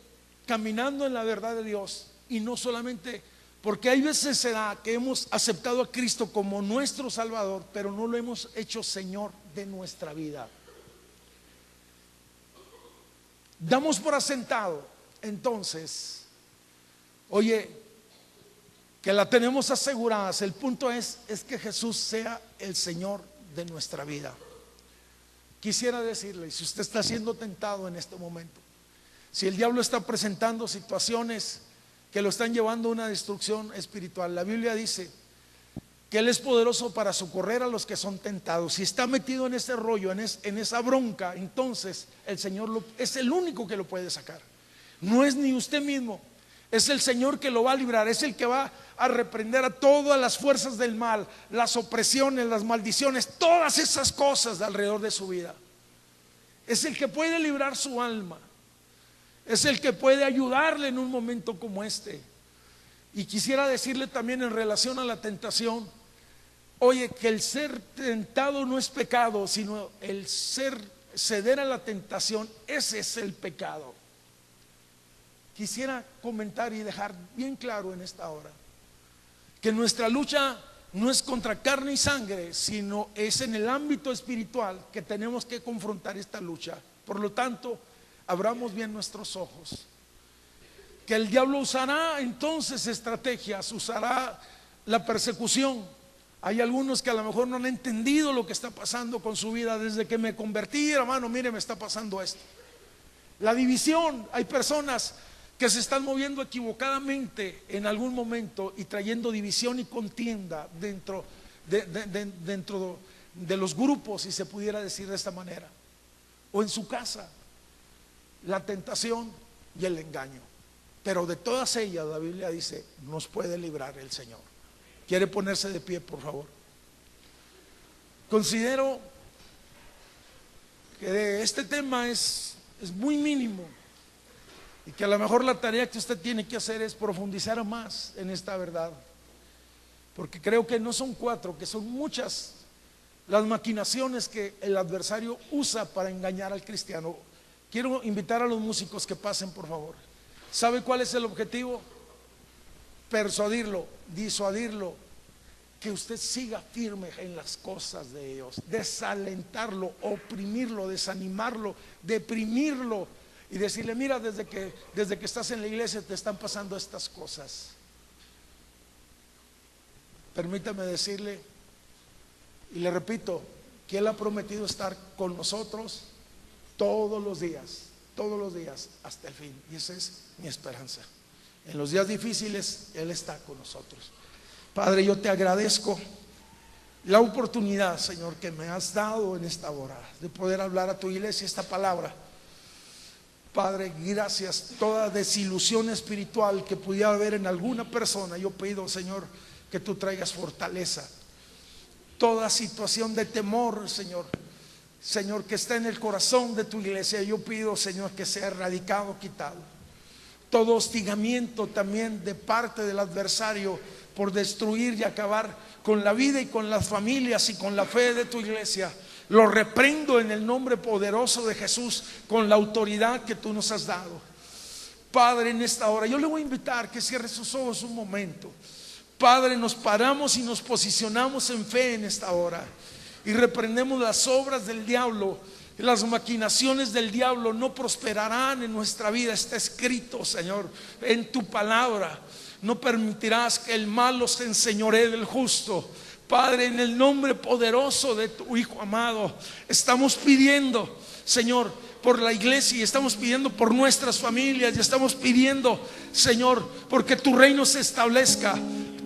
caminando en la verdad de Dios. Y no solamente, porque hay veces se da que hemos aceptado a Cristo como nuestro Salvador, pero no lo hemos hecho Señor de nuestra vida. Damos por asentado entonces, oye, que la tenemos asegurada. El punto es que Jesús sea el Señor de nuestra vida. Quisiera decirle, si usted está siendo tentado en este momento, si el diablo está presentando situaciones que lo están llevando a una destrucción espiritual, la Biblia dice que Él es poderoso para socorrer a los que son tentados. Si está metido en ese rollo, en esa bronca, entonces el Señor es el único que lo puede sacar. No es ni usted mismo, es el Señor que lo va a librar. Es el que va a reprender a todas las fuerzas del mal, las opresiones, las maldiciones, todas esas cosas de alrededor de su vida. Es el que puede librar su alma. Es el que puede ayudarle en un momento como este. Y quisiera decirle también en relación a la tentación, oye, que el ser tentado no es pecado, sino el ceder a la tentación, ese es el pecado. Quisiera comentar y dejar bien claro en esta hora que nuestra lucha no es contra carne y sangre, sino es en el ámbito espiritual que tenemos que confrontar esta lucha. Por lo tanto, abramos bien nuestros ojos. Que el diablo usará entonces estrategias, usará la persecución. Hay algunos que a lo mejor no han entendido lo que está pasando con su vida. Desde que me convertí, hermano, mire, me está pasando esto. La división, hay personas que se están moviendo equivocadamente en algún momento y trayendo división y contienda dentro de los grupos, si se pudiera decir de esta manera, o en su casa. La tentación y el engaño, pero de todas ellas la Biblia dice: nos puede librar el Señor. ¿Quiere ponerse de pie, por favor? Considero que este tema es muy mínimo y que a lo mejor la tarea que usted tiene que hacer es profundizar más en esta verdad, porque creo que no son cuatro, que son muchas las maquinaciones que el adversario usa para engañar al cristiano. Quiero invitar a los músicos que pasen, por favor. ¿Sabe cuál es el objetivo? Persuadirlo, disuadirlo, que usted siga firme en las cosas de Dios, desalentarlo, oprimirlo, desanimarlo, deprimirlo y decirle: mira, desde que estás en la iglesia te están pasando estas cosas. Permítame decirle, y le repito, que Él ha prometido estar con nosotros todos los días hasta el fin. Y esa es mi esperanza. En los días difíciles Él está con nosotros. Padre, yo te agradezco la oportunidad, Señor, que me has dado en esta hora de poder hablar a tu iglesia esta palabra. Padre, gracias. Toda desilusión espiritual que pudiera haber en alguna persona, yo pido, Señor, que tú traigas fortaleza. Toda situación de temor, Señor, que está en el corazón de tu iglesia, yo pido, Señor, que sea erradicado, quitado. Todo hostigamiento también de parte del adversario por destruir y acabar con la vida y con las familias y con la fe de tu iglesia, lo reprendo en el nombre poderoso de Jesús, con la autoridad que tú nos has dado. Padre, en esta hora yo le voy a invitar que cierre sus ojos un momento. Padre, nos paramos y nos posicionamos en fe en esta hora y reprendemos las obras del diablo. Las maquinaciones del diablo no prosperarán en nuestra vida. Está escrito, Señor, en tu palabra. No permitirás que el malo se enseñoree del justo. Padre, en el nombre poderoso de tu Hijo amado, estamos pidiendo, Señor, por la iglesia, y estamos pidiendo por nuestras familias, y estamos pidiendo, Señor, porque tu reino se establezca.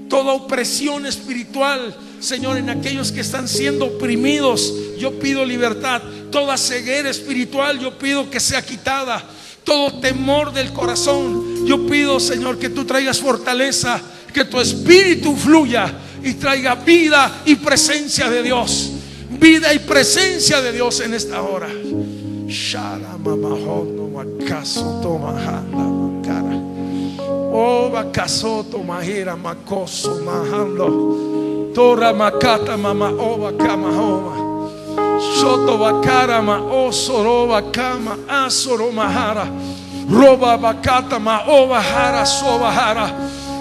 Toda opresión espiritual, Señor, en aquellos que están siendo oprimidos, yo pido libertad. Toda ceguera espiritual, yo pido que sea quitada. Todo temor del corazón, yo pido, Señor, que tú traigas fortaleza, que tu espíritu fluya y traiga vida y presencia de Dios. Vida y presencia de Dios en esta hora. Oh, bakasoto mahira makoso mahando. Tora makata mama oba kama homa. Soto bakara ma osoro bakama asoro mahara. Roba bakata ma oba hara soba hara.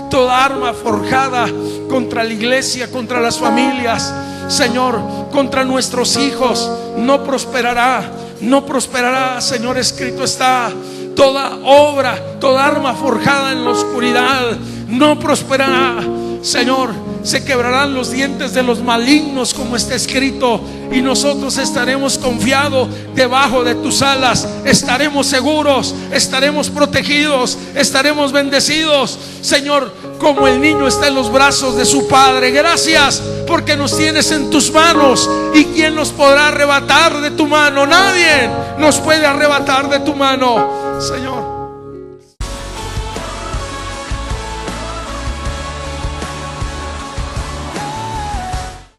Toda arma forjada contra la iglesia, contra las familias, Señor, contra nuestros hijos, no prosperará. No prosperará, Señor, escrito está. Toda obra, toda arma forjada en la oscuridad no prosperará, Señor. Se quebrarán los dientes de los malignos, como está escrito, y nosotros estaremos confiados debajo de tus alas. Estaremos seguros, estaremos protegidos, estaremos bendecidos, Señor, como el niño está en los brazos de su padre. Gracias porque nos tienes en tus manos. ¿Y quién nos podrá arrebatar de tu mano? Nadie nos puede arrebatar de tu mano, Señor.